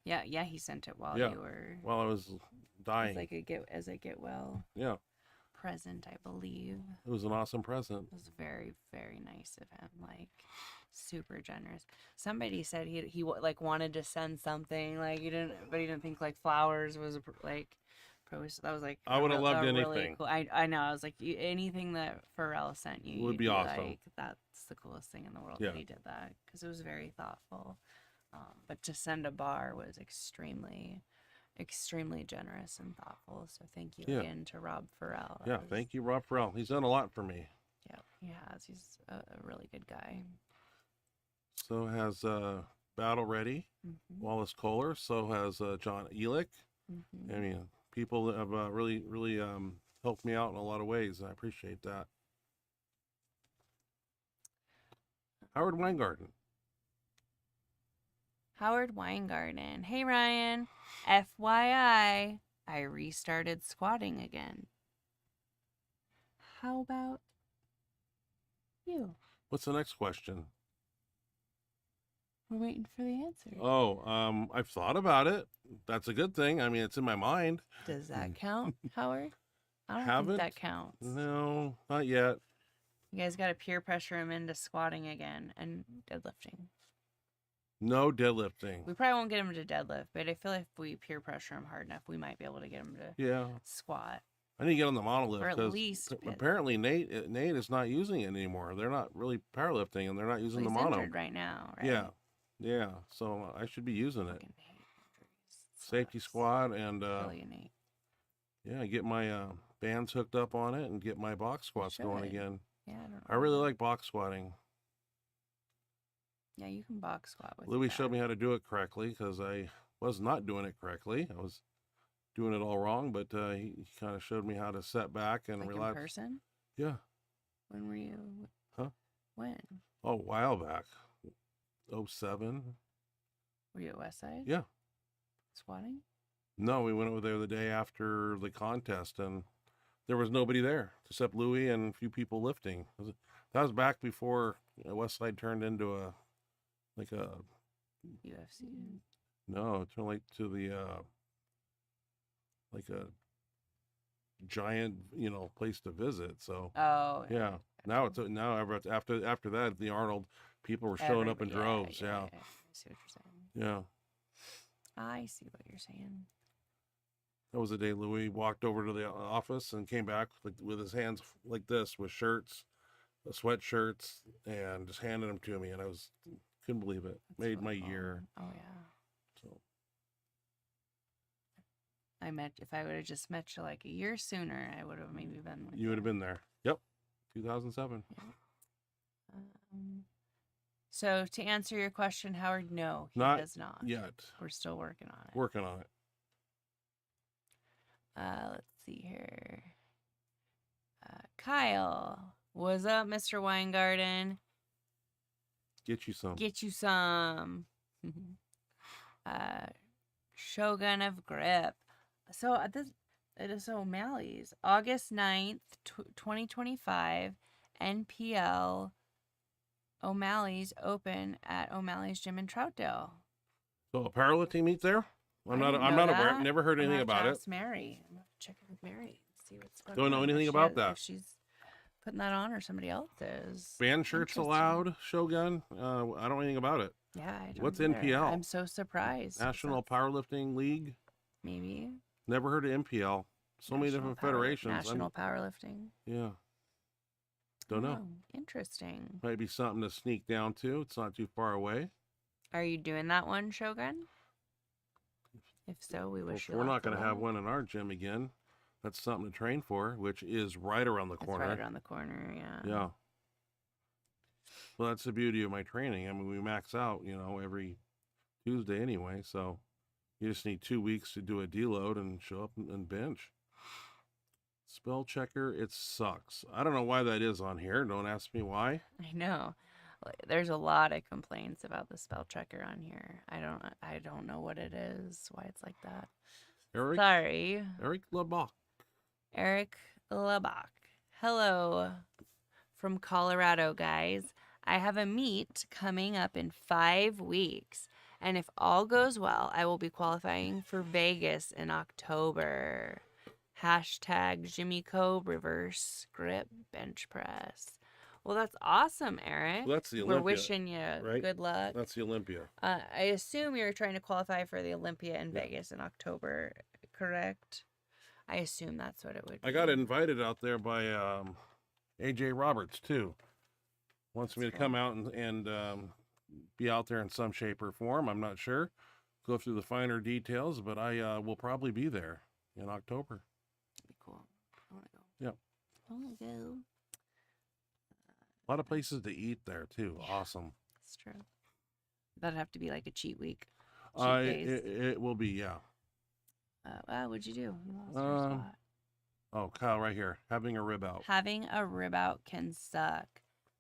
Yeah, he sent it while Yeah, you were while I was dying. as I get well. Yeah, Present, I believe. it was an awesome present. It was very, very nice of him. Like, super generous. Somebody said he like wanted to send something, like he didn't think like flowers was like that was like I would have loved really anything. cool. I know. I was like, anything that Pharrell sent you Would you'd be awesome. like, that's the coolest thing in the world Yeah. that he did that, because it was very thoughtful. But to send a bar was extremely generous and thoughtful. So thank you again to Rob Pharrell. Yeah, thank you, Rob Farrell. He's done a lot for me. Yeah, he has. He's a really good guy. So has Battle Ready, Mm-hmm. Wallace Kohler. So has John Elick. Mm-hmm. I mean, people that have really helped me out in a lot of ways, and I appreciate that. Howard Weingarten. Howard Weingarten. Hey, Ryan. FYI, I restarted squatting again. How about you? What's the next question? We're waiting for the answer. Oh, I've thought about it. That's a good thing. I mean, it's in my mind. Does that count, Howard? I don't Haven't? think that counts. No, not yet. You guys got to peer pressure him into squatting again and deadlifting. No deadlifting. We probably won't get him to deadlift, but I feel like if we peer pressure him hard enough, we might be able to get him to squat. I need to get on the monolift, Or at because least apparently Nate is not using it anymore. They're not really powerlifting, and they're not using he's the mono injured right now, right? Yeah. So I should be using it. Fucking hate injuries. Safety Sucks. squat, and Feel you, Nate. yeah, get my bands hooked up on it and get my box squats going should. again. Yeah, I don't know. I really like box squatting. Yeah, you can box squat with Louis that. showed me how to do it correctly, because I was not doing it correctly. I was doing it all wrong, but he kind of showed me how to set back and like relax. in person? Yeah. When were you? Huh? When? Oh, a while back. 07. Were you at Westside? Yeah. Squatting? No, we went over there the day after the contest, and there was nobody there except Louis and a few people lifting. That was back before Westside turned into a UFC. no, it turned like to the like a giant, place to visit. So Oh. yeah. Now after that, the Arnold, people were showing up in droves. Yeah. I see what you're saying. Yeah. I see what you're saying. That was the day Louis walked over to the office and came back with his hands like this, with shirts, sweatshirts, and just handed them to me, and I couldn't believe it. That's Made really my cool. year. Oh yeah. So If I would have just met you like a year sooner, I would have maybe been with you would have been there. Yep. 2007. Yeah. So to answer your question, Howard, no, he does not. Yet. We're still working on it. Working on it. Let's see here. Kyle, what's up, Mr. Weingarten? Get you some. Get you some. Shogun of Grip. So it is O'Malley's. August 9th, 2025. NPL O'Malley's open at O'Malley's Gym in Troutdale. So a powerlifting meet there? I'm not aware. Never heard anything about it. Ask Mary. I'm gonna check in with Mary. See what's going Don't on. know anything about that. If she's putting that on or somebody else is. Band shirts allowed, Shogun? I don't know anything about it. Yeah, I don't What's either. NPL? I'm so surprised. National Powerlifting League? Maybe. Never heard of NPL. So many different federations. National Powerlifting. Yeah. Don't know. Oh, interesting. Might be something to sneak down to. It's not too far away. Are you doing that one, Shogun? If so, we wish you We're not going to have one in our gym again. That's something to train for, which is right around the corner. Right around the corner, yeah. Yeah. Well, that's the beauty of my training. I mean, we max out, every Tuesday anyway. So you just need 2 weeks to do a deload and show up and bench. Spell checker, it sucks. I don't know why that is on here. Don't ask me why. I know. There's a lot of complaints about the spell checker on here. I don't know what it is, why it's like that. Sorry. Eric LeBach. Eric LeBach. Hello from Colorado, guys. I have a meet coming up in 5 weeks, and if all goes well, I will be qualifying for Vegas in October. Hashtag Jimmy Coe reverse grip bench press. Well, that's awesome, Eric. Well, that's the Olympia. We're wishing you good luck. That's the Olympia. I assume you're trying to qualify for the Olympia in Vegas in October, correct? I assume that's what it would be. I got invited out there by AJ Roberts, too. Wants me to come out and be out there in some shape or form. I'm not sure. Go through the finer details, but I will probably be there in October. That'd be cool. I want to go. Yep. I want to go. A lot of places to eat there, too. Yeah, awesome. That's true. That'd have to be like a cheat week. It will be, yeah. What'd you do? You lost your spot. Oh, Kyle, right here. Having a rib out. Having a rib out can suck.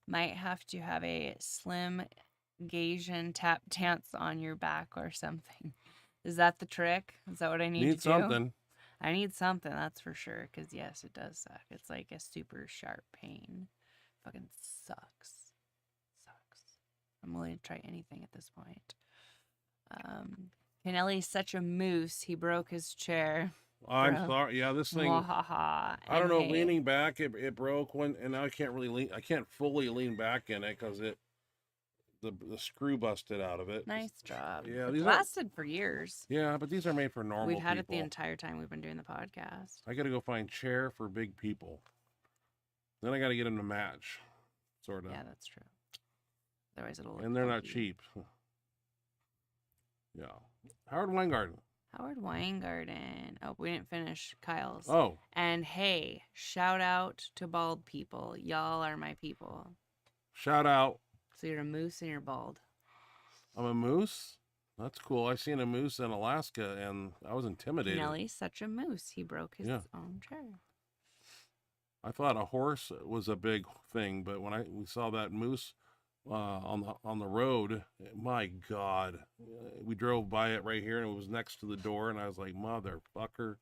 Might have to have a slim Gasian tap dance on your back or something. Is that the trick? Is that what I need to do? Something. I need something, that's for sure. Because, yes, it does suck. It's like a super sharp pain. Fucking sucks. I'm willing to try anything at this point. Kennelly's such a moose. He broke his chair. I'm sorry. Yeah, this thing. I don't know. Leaning back, it broke and now I can't really lean. I can't fully lean back in it because the screw busted out of it. Nice job. Yeah, it lasted for years. Yeah, but these are made for normal people. We've had it the entire time we've been doing the podcast. I got to go find chair for big people. Then I got to get them to match, sort of. Yeah, that's true. Otherwise, it'll look and they're funky. Not cheap. Yeah. Howard Weingarten. Oh, we didn't finish Kyle's. Oh. And hey, shout out to bald people. Y'all are my people. Shout out. So you're a moose and you're bald. I'm a moose? That's cool. I seen a moose in Alaska and I was intimidated. Nelly's such a moose. He broke his own chair. I thought a horse was a big thing, but when we saw that moose on the road, my God, we drove by it right here and it was next to the door and I was like, motherfucker,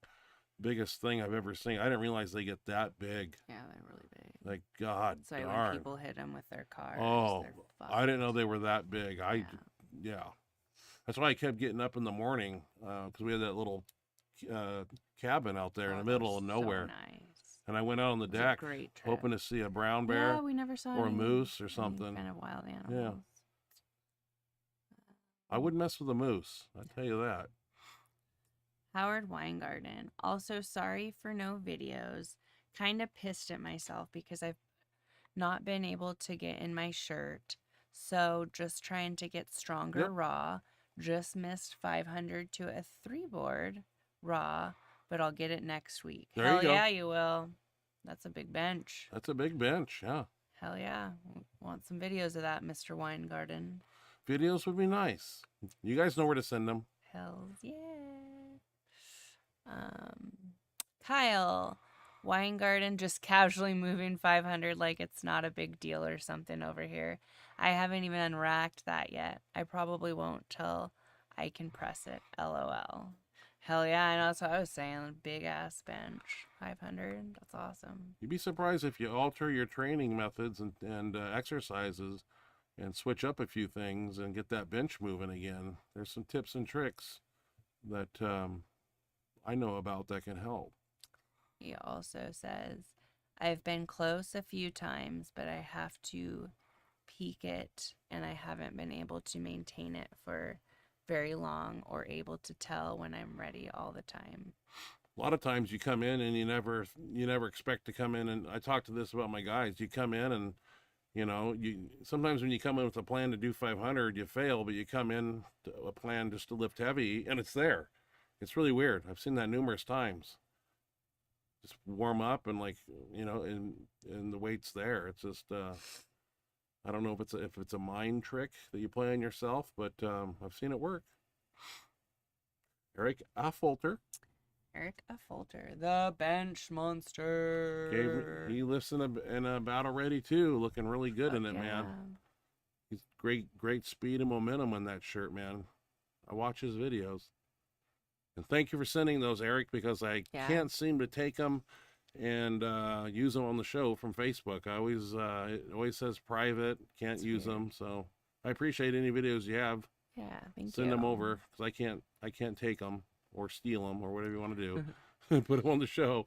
biggest thing I've ever seen. I didn't realize they get that big. Yeah, they're really big. Like, God so darn. When people hit them with their cars, I didn't know they were that big. Yeah. That's why I kept getting up in the morning because we had that little cabin out there in the middle of nowhere. So nice. And I went out on the deck hoping to see a brown bear we never saw or a moose or something. Kind of wild animals. Yeah. I wouldn't mess with a moose. I tell you that. Howard Weingarten. Also, sorry for no videos. Kind of pissed at myself because I've not been able to get in my shirt. So just trying to get stronger raw. Just missed 500 to a 3-board raw, but I'll get it next week. Hell yeah, you will. That's a big bench. That's a big bench, yeah. Hell yeah. Want some videos of that, Mr. Weingarten. Videos would be nice. You guys know where to send them. Hells yeah. Kyle Weingarten just casually moving 500 like it's not a big deal or something over here. I haven't even unracked that yet. I probably won't till I can press it. LOL. Hell yeah, I know, that's what I was saying. Big ass bench. 500. That's awesome. You'd be surprised if you alter your training methods and exercises and switch up a few things and get that bench moving again. There's some tips and tricks that I know about that can help. He also says, I've been close a few times, but I have to peak it, and I haven't been able to maintain it for very long or able to tell when I'm ready all the time. A lot of times you come in and you never expect to come in, and I talk to this about my guys. You come in and you sometimes when you come in with a plan to do 500, you fail, but you come in to a plan just to lift heavy and it's there. It's really weird. I've seen that numerous times. Just warm up and and the weight's there. It's just I don't know if it's a mind trick that you play on yourself, but I've seen it work. Eric Affolter. Eric Affolter, the Benchmonster. He lifts in a battle ready too, looking really good in it, man. He's great speed and momentum on that shirt, man. I watch his videos. And thank you for sending those, Eric, because I can't seem to take them and use them on the show from Facebook. I always it always says private, can't use them. So I appreciate any videos you have. Yeah, thank you. Send them over because I can't take them or steal them or whatever you want to do. Put them on the show.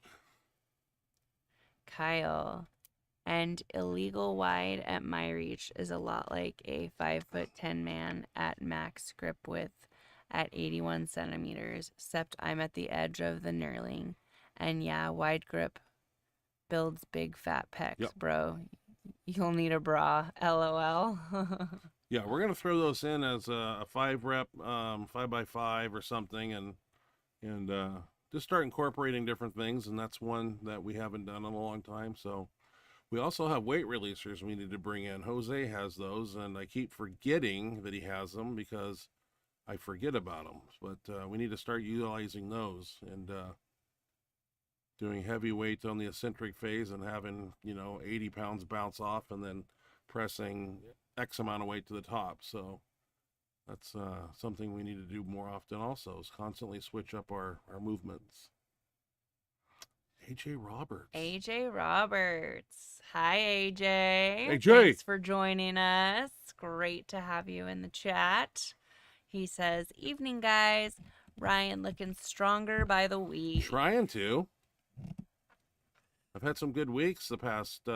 Kyle, and illegal wide at my reach is a lot like a 5'10" man at max grip width at 81 centimeters, except I'm at the edge of the knurling. And yeah, wide grip builds big fat pecs, bro. You'll need a bra, LOL. Yeah, we're gonna throw those in as a 5 rep, 5x5 or something, and just start incorporating different things. And that's one that we haven't done in a long time. So we also have weight releasers we need to bring in. Jose has those, and I keep forgetting that he has them because I forget about them. But we need to start utilizing those and doing heavy weight on the eccentric phase and having 80 pounds bounce off and then pressing X amount of weight to the top. So that's something we need to do more often also, is constantly switch up our movements. AJ Roberts. AJ Roberts. Hi, AJ. AJ. Thanks for joining us. Great to have you in the chat. He says, evening, guys. Ryan looking stronger by the week. Trying to. I've had some good weeks the past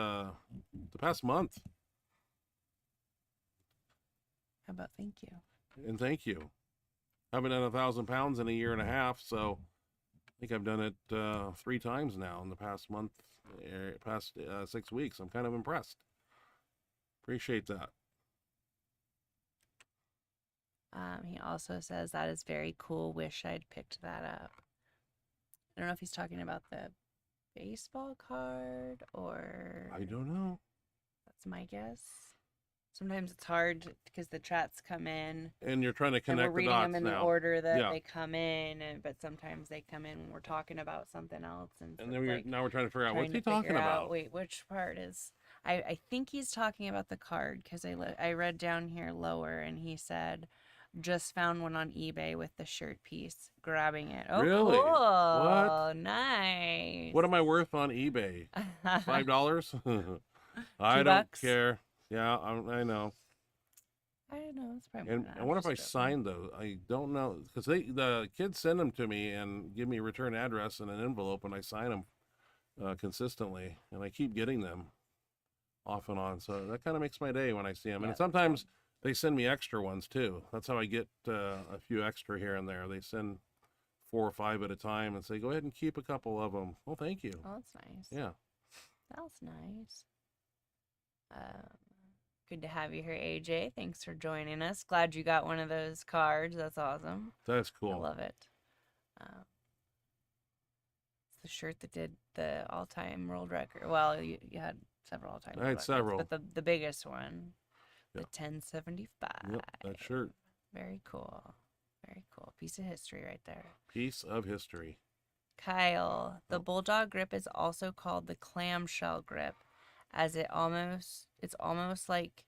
month. How about thank you? And thank you. I haven't done 1,000 pounds in a year and a half, so I think I've done it 3 times now in the past month, past 6 weeks. I'm kind of impressed. Appreciate that. He also says that is very cool. Wish I'd picked that up. I don't know if he's talking about the baseball card or... I don't know. That's my guess. Sometimes it's hard because the chats come in. And you're trying to connect the dots now. We're reading them in the order that they come in, but sometimes they come in when we're talking about something else. And then now we're trying to figure out what's he talking about. Wait, which part is... I think he's talking about the card because I read down here lower and he said... Just found one on eBay with the shirt piece. Grabbing it. Oh, really? Cool. What? Nice. What am I worth on eBay? $5? I don't care. Yeah, I know. I don't know. It's probably. And I wonder if I signed those. I don't know because the kids send them to me and give me a return address and an envelope, and I sign them consistently, and I keep getting them off and on. So that kind of makes my day when I see them. And sometimes they send me extra ones too. That's how I get a few extra here and there. They send 4 or 5 at a time and say, go ahead and keep a couple of them. Well, thank you. Oh, that's nice. Yeah. That's nice. Good to have you here, AJ. Thanks for joining us. Glad you got one of those cards. That's awesome. That's cool. I love it. It's the shirt that did the all-time world record. Well, you had several all-time I had several. But the biggest one. The 1075. Yep, that shirt. Very cool. Very cool. Piece of history right there. Piece of history. Kyle, the Bulldog grip is also called the clamshell grip, as it's almost like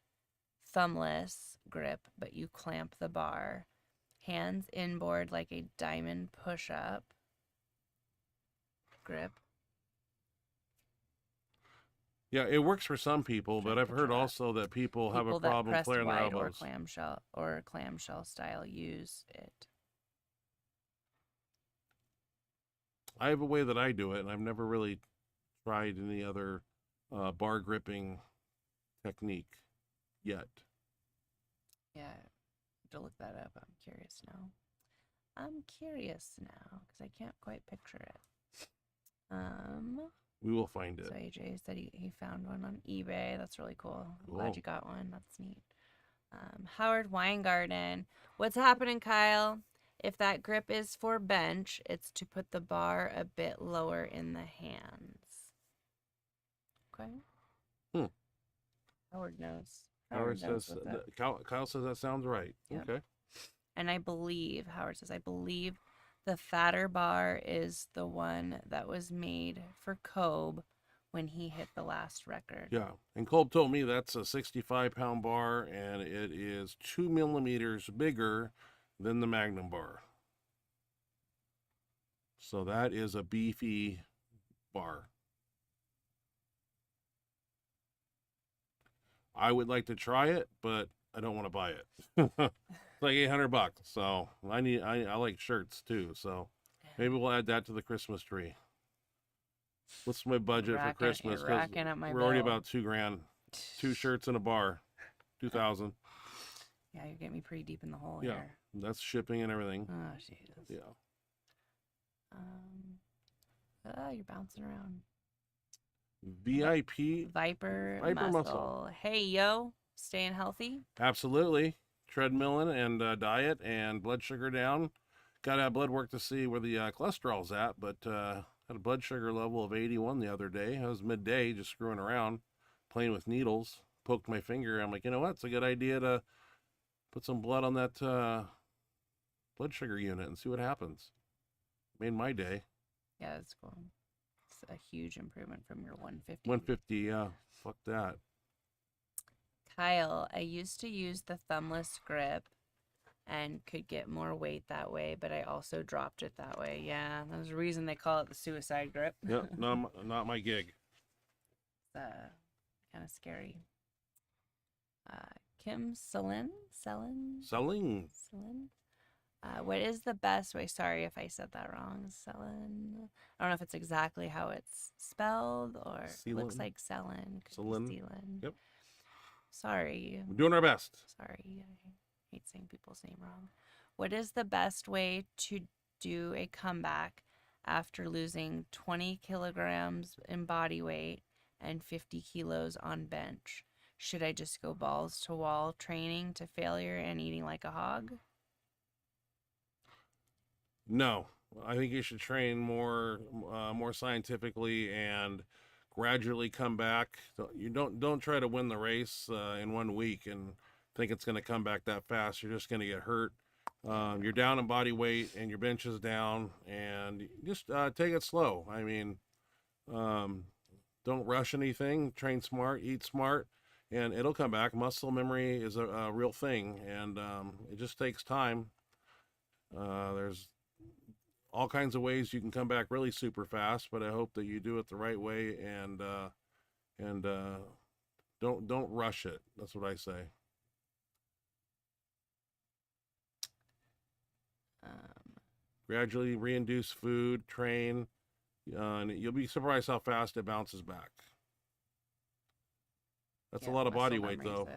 thumbless grip, but you clamp the bar. Hands inboard like a diamond push-up. Grip. Yeah, it works for some people, but I've heard also that people have a problem that flaring their wide elbows. or clamshell style use it. I have a way that I do it, and I've never really tried any other bar gripping technique yet. Yeah, I have to look that up. I'm curious now because I can't quite picture it. We will find it. So AJ said he found one on eBay. That's really cool. I'm glad you got one. That's neat. Howard Weingarten. What's happening, Kyle? If that grip is for bench, it's to put the bar a bit lower in the hands. Okay. Howard knows. Howard says, Kyle says that sounds right. Yep. Okay. And I believe, Howard says, I believe the fatter bar is the one that was made for Kobe when he hit the last record. Yeah. And Kolb told me that's a 65-pound bar, and it is 2 millimeters bigger than the Magnum bar. So that is a beefy bar. I would like to try it, but I don't want to buy it. It's like $800, so I like shirts too, so maybe we'll add that to the Christmas tree. What's my budget for Christmas? Because we're already about $2,000. 2 shirts and a bar, 2,000. Yeah, you're getting me pretty deep in the hole here. Yeah, that's shipping and everything. Oh, Jesus. Yeah. You're bouncing around. VIP Viper muscle. Hey, yo, staying healthy? Absolutely. Treadmilling and diet and blood sugar down. Got to have blood work to see where the cholesterol's at, but had a blood sugar level of 81 the other day. I was midday just screwing around, playing with needles. Poked my finger. I'm like, you know what? It's a good idea to put some blood on that blood sugar unit and see what happens. Made my day. Yeah, that's cool. It's a huge improvement from your 150. 150, yeah. Fuck that. Kyle, I used to use the thumbless grip and could get more weight that way, but I also dropped it that way. Yeah, there's a reason they call it the suicide grip. Yep, not my gig. It's kind of scary. Kim Selin? What is the best way? Sorry if I said that wrong. Selin. I don't know if it's exactly how it's spelled or it looks like Selin. Selin. Yep. Sorry. We're doing our best. Sorry. I hate saying people's name wrong. What is the best way to do a comeback after losing 20 kilograms in body weight and 50 kilos on bench? Should I just go balls to wall training to failure and eating like a hog? No, I think you should train more scientifically and gradually come back. You don't try to win the race in 1 week and think it's going to come back that fast. You're just going to get hurt. You're down in body weight and your bench is down, and just take it slow. I mean, don't rush anything. Train smart, eat smart, and it'll come back. Muscle memory is a real thing, and it just takes time. There's all kinds of ways you can come back really super fast, but I hope that you do it the right way and don't rush it. That's what I say. Gradually reinduce food, train, and you'll be surprised how fast it bounces back. That's a lot of body weight, though.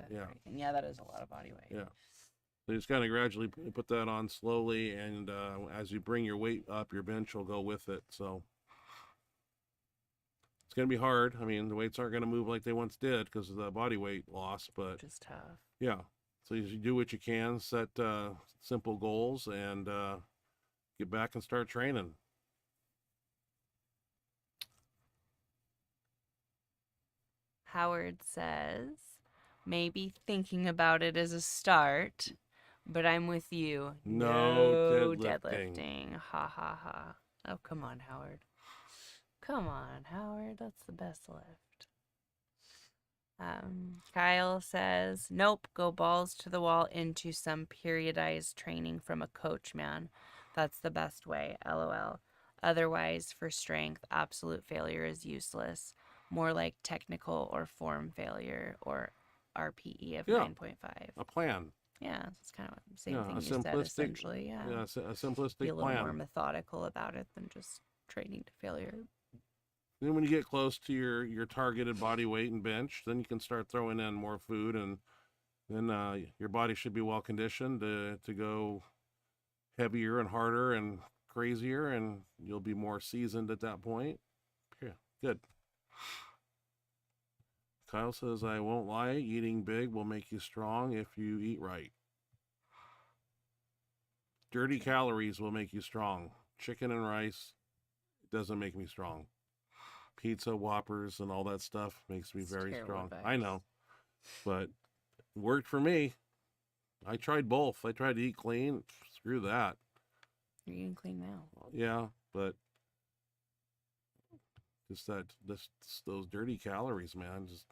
Yeah, that is a lot of body weight. Yeah. So you just kind of gradually put that on slowly, and as you bring your weight up, your bench will go with it. So it's going to be hard. I mean, the weights aren't going to move like they once did because of the body weight loss, but just tough. Yeah. So you do what you can, set simple goals, and get back and start training. Howard says, maybe thinking about it as a start, but I'm with you. No deadlifting. Ha ha ha. Oh, come on, Howard. Come on, Howard. That's the best lift. Kyle says, nope, go balls to the wall into some periodized training from a coach, man. That's the best way, lol. Otherwise, for strength, absolute failure is useless. More like technical or form failure or RPE of Yeah, 9.5. a plan. Yeah, it's kind of the same Yeah, thing a you said, simplistic. essentially. Yeah, Yeah. a simplistic Be a little more plan. methodical about it than just training to failure. Then when you get close to your targeted body weight and bench, then you can start throwing in more food, and then your body should be well conditioned to go heavier and harder and crazier, and you'll be more seasoned at that point. Yeah, good. Kyle says, I won't lie, eating big will make you strong if you eat right. Dirty calories will make you strong. Chicken and rice doesn't make me strong. Pizza, Whoppers, and all that stuff makes me very strong. Advice. I know, but it worked for me. I tried both. I tried to eat clean. Screw that. You're eating clean now. Yeah, but just those dirty calories, man, just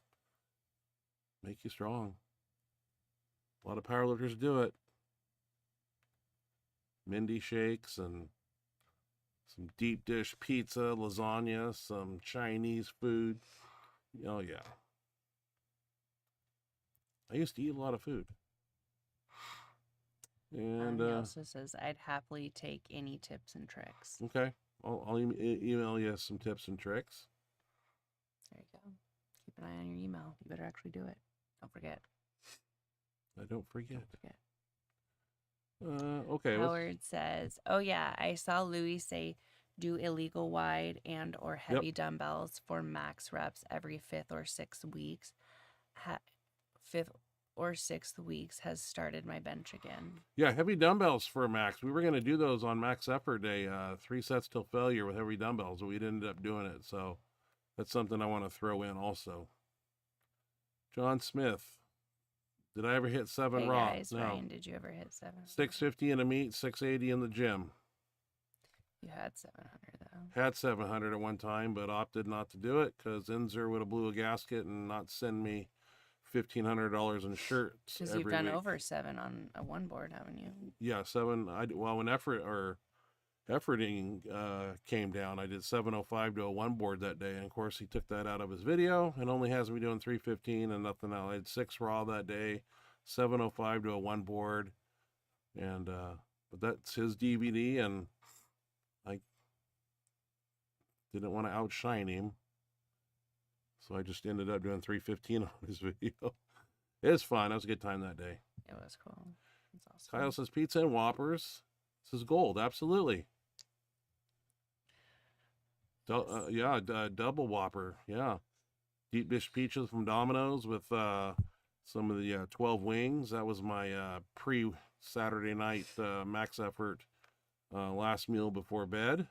make you strong. A lot of powerlifters do it. Mindy shakes and some deep dish pizza, lasagna, some Chinese food. Oh yeah. I used to eat a lot of food. And he also says, I'd happily take any tips and tricks. okay, I'll email you some tips and tricks. There you go. Keep an eye on your email. You better actually do it. Don't forget. I don't forget. Don't forget. Okay. Howard says, oh yeah, I saw Louis say do illegal wide and or heavy dumbbells for max reps every 5th or 6th weeks. 5th or 6th weeks has started my bench again. Yeah, heavy dumbbells for max. We were going to do those on max effort day, 3 sets till failure with heavy dumbbells, but we ended up doing it. So that's something I want to throw in also. John Smith. Did I ever hit 7 raw? Guys, No. Ryan, did you ever hit 7? 650 in a meet, 680 in the gym. You had 700 though. Had 700 at one time, but opted not to do it because Inzer would have blew a gasket and not send me $1,500 in shirts. Because you've done over 7 on a one board, haven't you? Yeah, 7. When efforting came down, I did 705 to a one board that day, and of course he took that out of his video and only has me doing 315 and nothing else. I had 6 raw that day, 705 to a one board, and but that's his DVD, and I didn't want to outshine him, so I just ended up doing 315 on his video. It was fun. That was a good time that day. It was cool. It's awesome. Kyle says pizza and Whoppers. This is gold. Absolutely. Double Whopper. Yeah. Deep dish pizza from Domino's with some of the 12 wings. That was my pre-Saturday night max effort last meal before bed.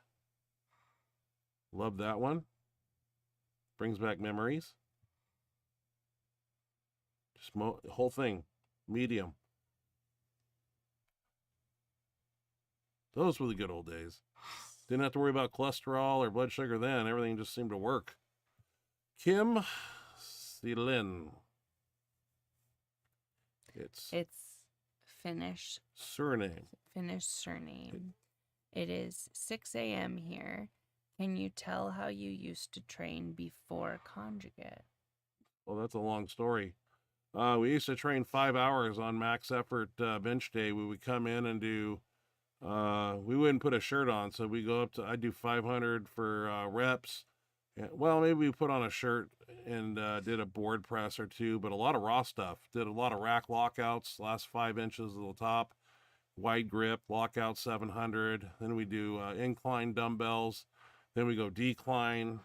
Love that one. Brings back memories. Just whole thing. Medium. Those were the good old days. Didn't have to worry about cholesterol or blood sugar then. Everything just seemed to work. Kim Celine. It's Finnish surname. Finnish surname. It is 6 a.m. here. Can you tell how you used to train before conjugate? Well, that's a long story. We used to train 5 hours on max effort bench day. We would come in and do, we wouldn't put a shirt on. So we go up to, I'd do 500 for reps. Well, maybe we put on a shirt and did a board press or two, but a lot of raw stuff. Did a lot of rack lockouts, last 5 inches of the top, wide grip, lockout 700. Then we do incline dumbbells. Then we go decline,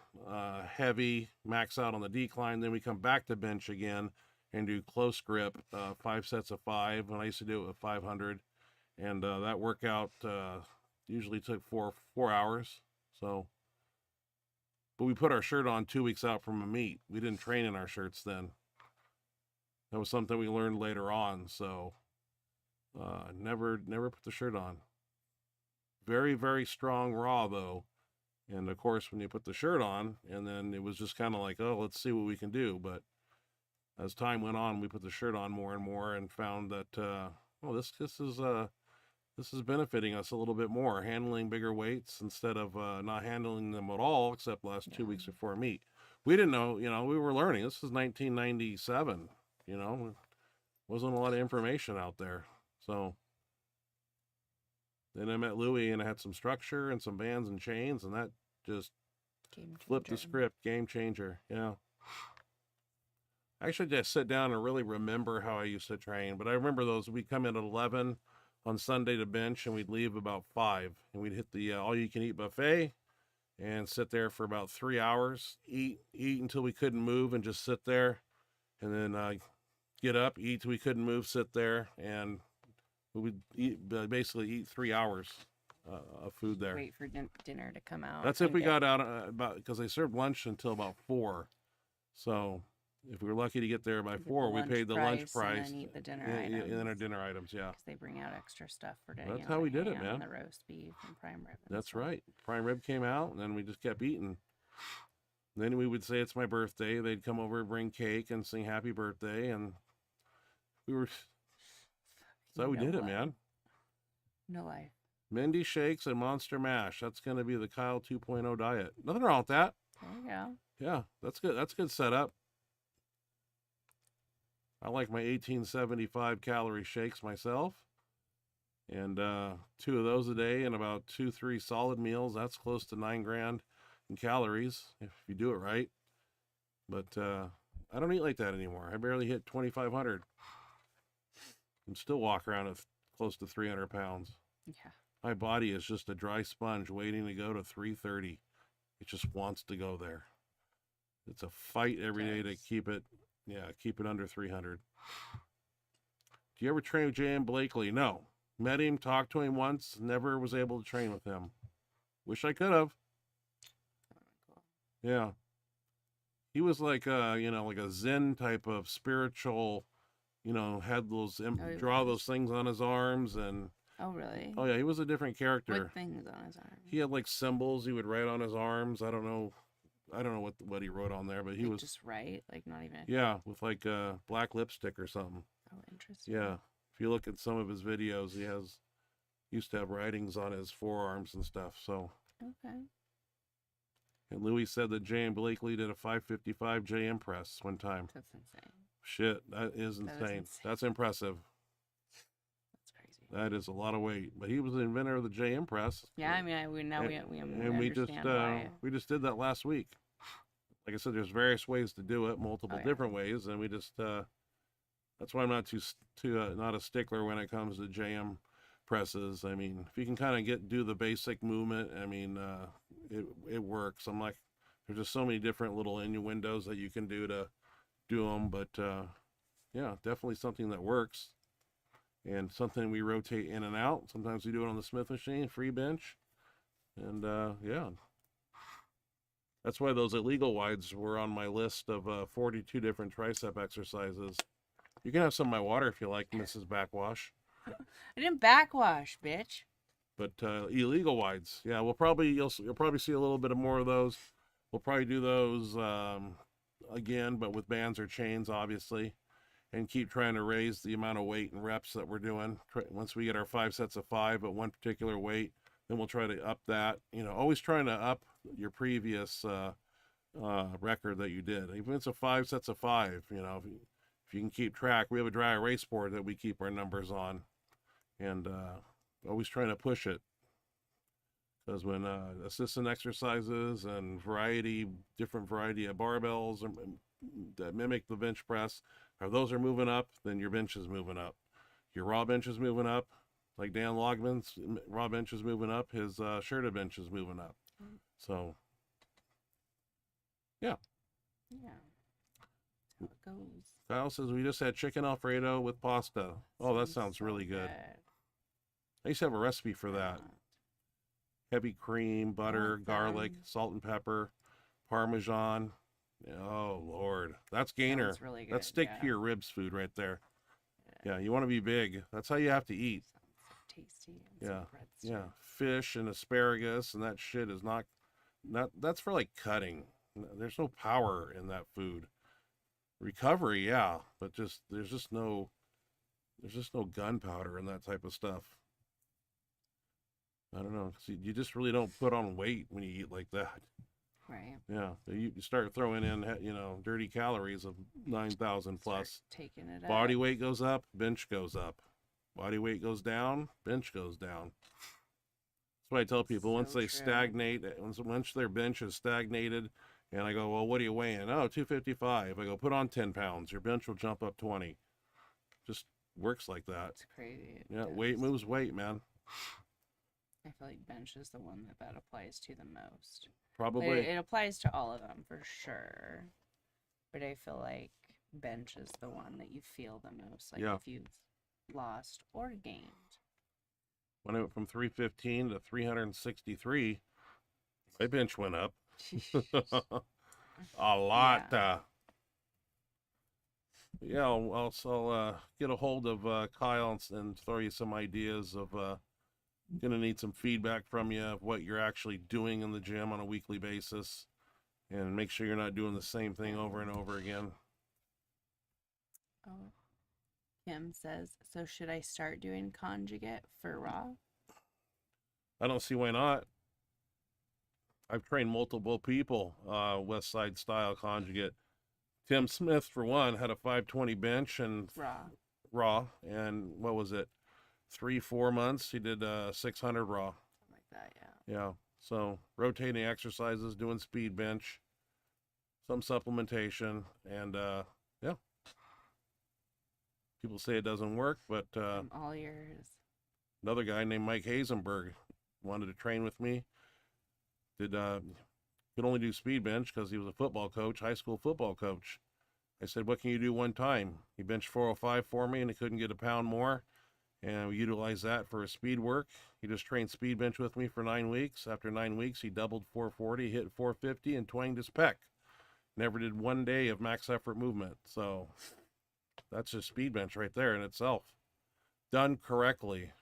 heavy, max out on the decline. Then we come back to bench again and do close grip, 5 sets of 5. And I used to do it with 500. And that workout usually took four hours. So, but we put our shirt on 2 weeks out from a meet. We didn't train in our shirts then. That was something we learned later on. So, never put the shirt on. Very, very strong raw though. And of course, when you put the shirt on, and then it was just kind of like, oh, let's see what we can do. But as time went on, we put the shirt on more and more, and found that this is benefiting us a little bit more, handling bigger weights instead of not handling them at all, except last 2 weeks before meet. We didn't know, we were learning. This is 1997, wasn't a lot of information out there. So then I met Louie, and I had some structure and some bands and chains, and that just flipped the script. Game changer. Yeah. I actually just sit down and really remember how I used to train, but I remember those. We'd come in at 11 on Sunday to bench, and we'd leave about 5, and we'd hit the all-you-can-eat buffet and sit there for about 3 hours, eat until we couldn't move and just sit there, and then get up, eat till we couldn't move, sit there, and we would basically eat 3 hours of food there. Wait for dinner to come out. That's if we got out because they served lunch until about 4. So if we were lucky to get there by 4, we paid the lunch price and then eat the dinner items. And then our dinner items, yeah. Because they bring out extra stuff for dinner. That's how we did it, man. The roast beef and prime rib. That's right. Prime rib came out, and then we just kept eating. Then we would say it's my birthday. They'd come over, bring cake, and sing happy birthday, and we were. That's how we did it, man. No life. Mindy shakes and Monster Mash. That's going to be the Kyle 2.0 diet. Nothing wrong with that. There you go. Yeah, that's good. That's a good setup. I like my 1875 calorie shakes myself. And 2 of those a day and about 2-3 solid meals. That's close to 9 grand in calories if you do it right. But I don't eat like that anymore. I barely hit 2,500. And still walk around at close to 300 pounds. Yeah. My body is just a dry sponge waiting to go to 330. It just wants to go there. It's a fight every day to keep it under 300. Do you ever train with J.M. Blakely? No. Met him, talked to him once, never was able to train with him. Wish I could have. Yeah. He was like like a Zen type of spiritual, had those, draw those things on his arms and. Oh, really? Oh, yeah, he was a different character. What things on his arms? He had like symbols he would write on his arms. I don't know what he wrote on there, but he was just write, like not even. Yeah, with like black lipstick or something. Oh, interesting. Yeah, if you look at some of his videos, he used to have writings on his forearms and stuff. So. Okay. And Louis said that J.M. Blakely did a 555 JM press one time. That's insane. Shit, that is insane. That's impressive. That is a lot of weight, but he was the inventor of the JM press. Yeah, I mean, we just did that last week. Like I said, there's various ways to do it, multiple different ways, and we just that's why I'm not too not a stickler when it comes to JM presses. I mean, if you can kind of do the basic movement, I mean, it works. I'm like, there's just so many different little innuendos that you can do to do them, but yeah, definitely something that works. And something we rotate in and out. Sometimes we do it on the Smith machine, free bench. And yeah. That's why those illegal wides were on my list of 42 different tricep exercises. You can have some of my water if you like, Mrs. Backwash. I didn't backwash, bitch. But illegal wides. Yeah, you'll probably see a little bit of more of those. We'll probably do those again, but with bands or chains, obviously. And keep trying to raise the amount of weight and reps that we're doing. Once we get our 5 sets of 5 at one particular weight, then we'll try to up that. Always trying to up your previous record that you did. Even if it's a 5 sets of 5, if you can keep track. We have a dry erase board that we keep our numbers on. And always trying to push it. Because when assistant exercises and different variety of barbells that mimic the bench press, if those are moving up, then your bench is moving up. Your raw bench is moving up. Like Dan Logman's raw bench is moving up. His shirted bench is moving up. So, yeah. Yeah. That's how it goes. Kyle says we just had chicken Alfredo with pasta. Oh, that sounds really good. I used to have a recipe for that. Heavy cream, butter, garlic, salt and pepper, Parmesan. Oh, Lord. That's gainer. That's really good. That's stick to your ribs food right there. Yeah, you want to be big. That's how you have to eat. Tasty. Yeah. Fish and asparagus and that shit is not that's for like cutting. There's no power in that food. Recovery, yeah, but just there's just no gunpowder in that type of stuff. I don't know. 'Cause you just really don't put on weight when you eat like that. Right. Yeah, you start throwing in, dirty calories of 9,000 plus. Start taking it Body up. weight goes up, bench goes up. Body weight goes down, bench goes down. That's why I tell people So once they true. stagnate, once their bench is stagnated, and I go, well, what are you weighing? Oh, 255. I go, put on 10 pounds. Your bench will jump up 20. Just works like that. It's crazy. It Yeah, does. weight moves weight, man. I feel like bench is the one that applies to the most. Probably. It applies to all of them for sure. But I feel like bench is the one that you feel the most. Like Yeah. if you've lost or gained. When I went from 315 to 363, my bench went up a lot. Yeah, I'll get a hold of Kyle and throw you some ideas of gonna need some feedback from you of what you're actually doing in the gym on a weekly basis, and make sure you're not doing the same thing over and over again. Oh. Kim says, so should I start doing conjugate for raw? I don't see why not. I've trained multiple people, West Side style conjugate. Tim Smith, for one, had a 520 bench and raw, and what was it, 3-4 months he did 600 raw. Something like that, yeah. Yeah, so rotating exercises, doing speed bench, some supplementation, and yeah, people say it doesn't work, but I'm all ears. another guy named Mike Hazenberg wanted to train with me. Could only do speed bench because he was a football coach, high school football coach. I said, what can you do one time? He benched 405 for me, and he couldn't get a pound more, and we utilized that for his speed work. He just trained speed bench with me for 9 weeks. After 9 weeks, he doubled 440, hit 450, and twanged his pec. Never did 1 day of max effort movement. So that's just speed bench right there in itself. Done correctly.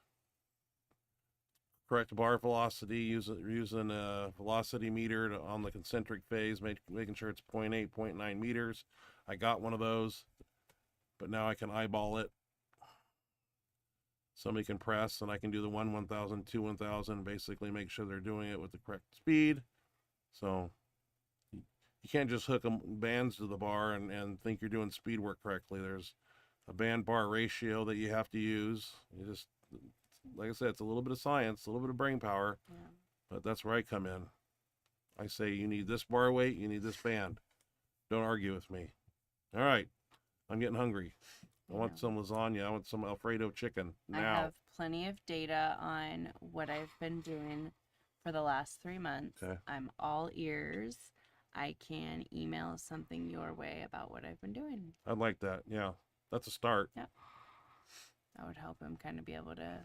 Correct bar velocity, using a velocity meter on the concentric phase, making sure it's 0.8, 0.9 meters. I got one of those, but now I can eyeball it. Somebody can press, and I can do the 1,000, 1,000, basically make sure they're doing it with the correct speed. So you can't just hook bands to the bar and think you're doing speed work correctly. There's a band bar ratio that you have to use. You just, like I said, it's a little bit of science, a little bit of brain power, but that's where I come in. I say, you need this bar weight, you need this band. Don't argue with me. All right, I'm getting hungry. I want some lasagna. I want some Alfredo chicken now. I have plenty of data on what I've been doing for the last 3 months. Okay. I'm all ears. I can email something your way about what I've been doing. I'd like that. Yeah, that's a start. Yeah. That would help him kind of be able to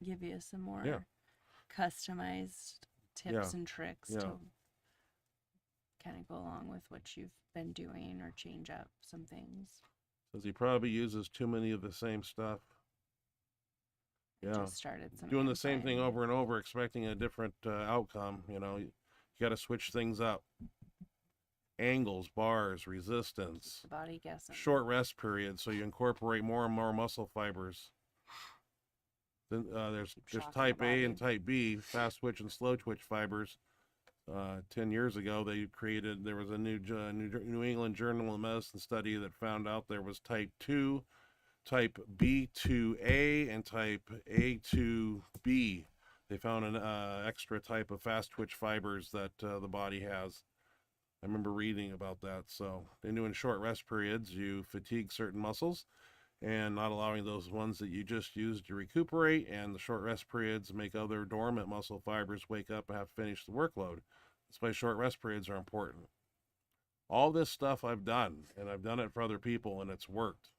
give you some more customized tips and tricks to kind of go along with what you've been doing or change up some things. Says he probably uses too many of the same stuff. Yeah, Just started some doing the same thing over and over, expecting a different outcome. You know, you got to switch things up. Angles, bars, resistance. The body guessing. Short rest periods, so you incorporate more and more muscle fibers. Then there's type A and type B, fast twitch and slow twitch fibers. 10 years ago, there was a New England Journal of Medicine study that found out there was type 2, type B2A, and type A2B. They found an extra type of fast twitch fibers that the body has. I remember reading about that. So in doing short rest periods, you fatigue certain muscles and not allowing those ones that you just used to recuperate, and the short rest periods make other dormant muscle fibers wake up and have to finish the workload. That's why short rest periods are important. All this stuff I've done, and I've done it for other people, and it's worked.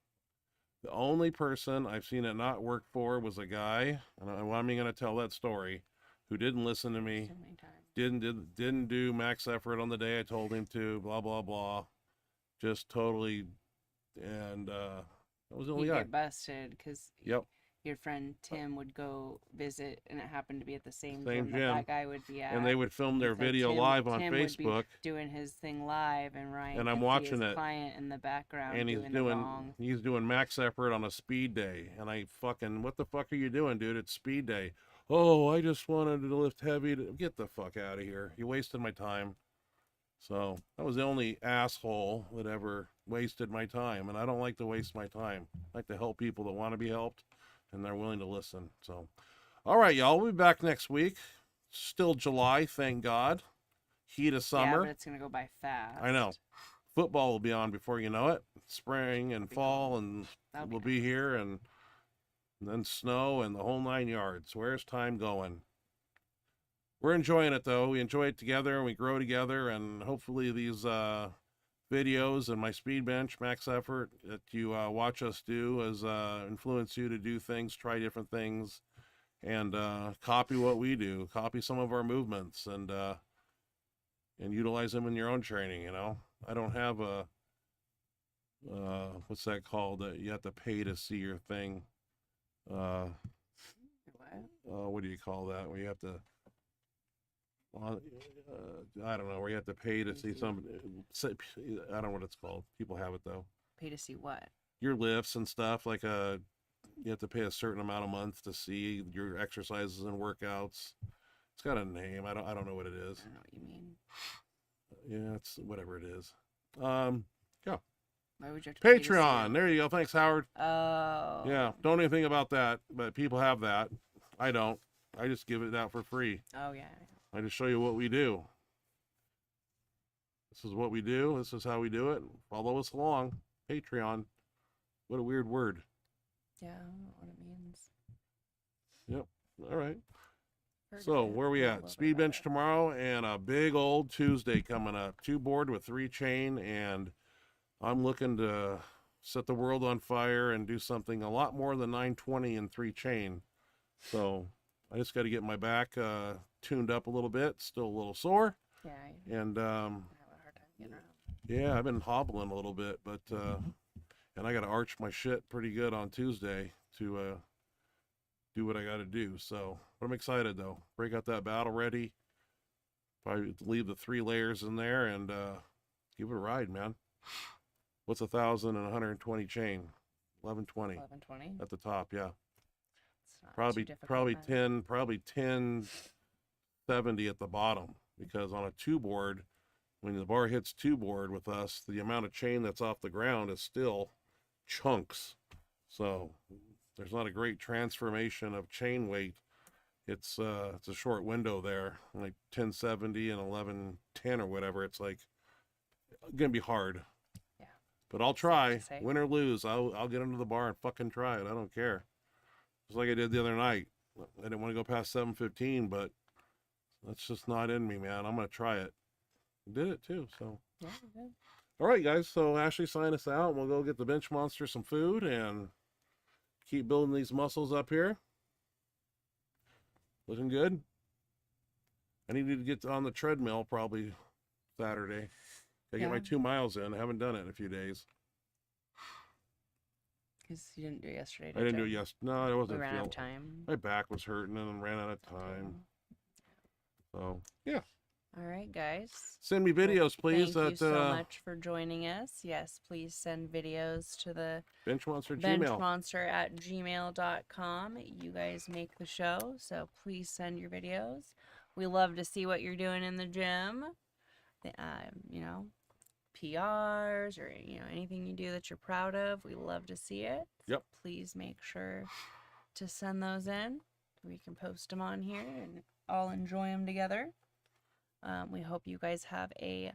The only person I've seen it not work for was a guy, and I'm going to tell that story, who didn't listen to me, So many times. didn't do max effort on the day I told him to, blah, blah, blah. Just totally, and that was the only You guy. get busted because Yep. your friend Tim would go visit, and it happened to be at the same Same gym gym. that guy would be at. And they would film their So video live on Tim Facebook. would be doing his thing live, and Ryan And I'm could watching see his it. client in the background And he's doing max effort on a speed day. And I fucking, what the fuck are you doing, dude? It's speed day. Oh, I just wanted to lift heavy. Get the fuck out of here. You wasted my time. So that was the only asshole that ever wasted my time. And I don't like to waste my time. I like to help people that want to be helped and they're willing to listen. So, all right, y'all. We'll be back next week. Still July, thank God. Heat of summer. Yeah, but it's going to go by fast. I know. Football will be on before you know it. Spring and fall, and we'll be here, and then snow and the whole 9 yards. Where's time going? We're enjoying it, though. We enjoy it together, and we grow together, and hopefully these videos and my speed bench, max effort, that you watch us do has influenced you to do things, try different things, and copy what we do, copy some of our movements, and utilize them in your own training, you know? I don't have a, what's that called? You have to pay to see your thing. What do you call that? Where you have to, I don't know, where you have to pay to see some, I don't know what it's called. People have it though. Pay to see what? Your lifts and stuff, like you have to pay a certain amount a month to see your exercises and workouts. It's got a name. I don't know what it is. I don't know what you mean. Yeah, it's whatever it is. Yeah. Why would you have to pay to see Patreon. it? There you go. Thanks, Howard. Oh. Yeah. Don't know anything about that, but people have that. I don't. I just give it out for free. Oh, yeah. I just show you what we do. This is what we do. This is how we do it. Follow us along. Patreon. What a weird word. Yeah, I don't know what it means. Yep. All right. Heard So of it, where we know a at? little Speed bit about bench it. tomorrow and a big old Tuesday coming up. 2 board with 3 chain, and I'm looking to set the world on fire and do something a lot more than 920 and 3 chain. So I just got to get my back tuned up a little bit. Still a little sore. Yeah, And I have a hard time getting around. yeah, I've been hobbling a little bit, but and I got to arch my shit pretty good on Tuesday to do what I got to do. So, but I'm excited though. Break out that battle ready. Probably leave the 3 layers in there and give it a ride, man. What's 1,000 and 120 chain? 1120 11:20. at the top, yeah. It's not too Probably difficult, man. 1070 at the bottom, because on a 2 board, when the bar hits 2 board with us, the amount of chain that's off the ground is still chunks. So there's not a great transformation of chain weight. It's a short window there, like 1070 and 1110 or whatever. It's like gonna be hard. Yeah. But I'll try. Safe to say. Win or lose, I'll get into the bar and fucking try it. I don't care. Just like I did the other night. I didn't want to go past 715, but that's just not in me, man. I'm gonna try it. Did it too, so. Yeah, good. All right, guys. So Ashley, sign us out, and we'll go get the bench monster some food and keep building these muscles up here. Looking good. I need to get on the treadmill probably Saturday. I get my Yeah. 2 miles in. I haven't done it in a few days. Because you didn't do it yesterday, I didn't do it you? yesterday. No, I We wasn't ran out feeling. of time. My back was hurting and ran out of time. So yeah, All right, guys. send me videos, please. Thank you At so much for joining us. Yes, please send videos to the Benchmonster Gmail. benchmonster@gmail.com. You guys make the show, so please send your videos. We love to see what you're doing in the gym. You know, PRs or anything you do that you're proud of. We love to see it. Yep. So please make sure to send those in. We can post them on here and all enjoy them together. We hope you guys have a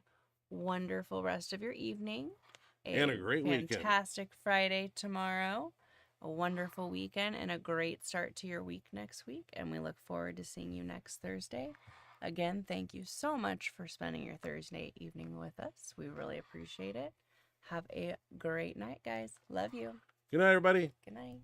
wonderful rest of your evening. And a great weekend. Fantastic Friday tomorrow. A wonderful weekend and a great start to your week next week. And we look forward to seeing you next Thursday. Again, thank you so much for spending your Thursday evening with us. We really appreciate it. Have a great night, guys. Love you. Good night, everybody. Good night.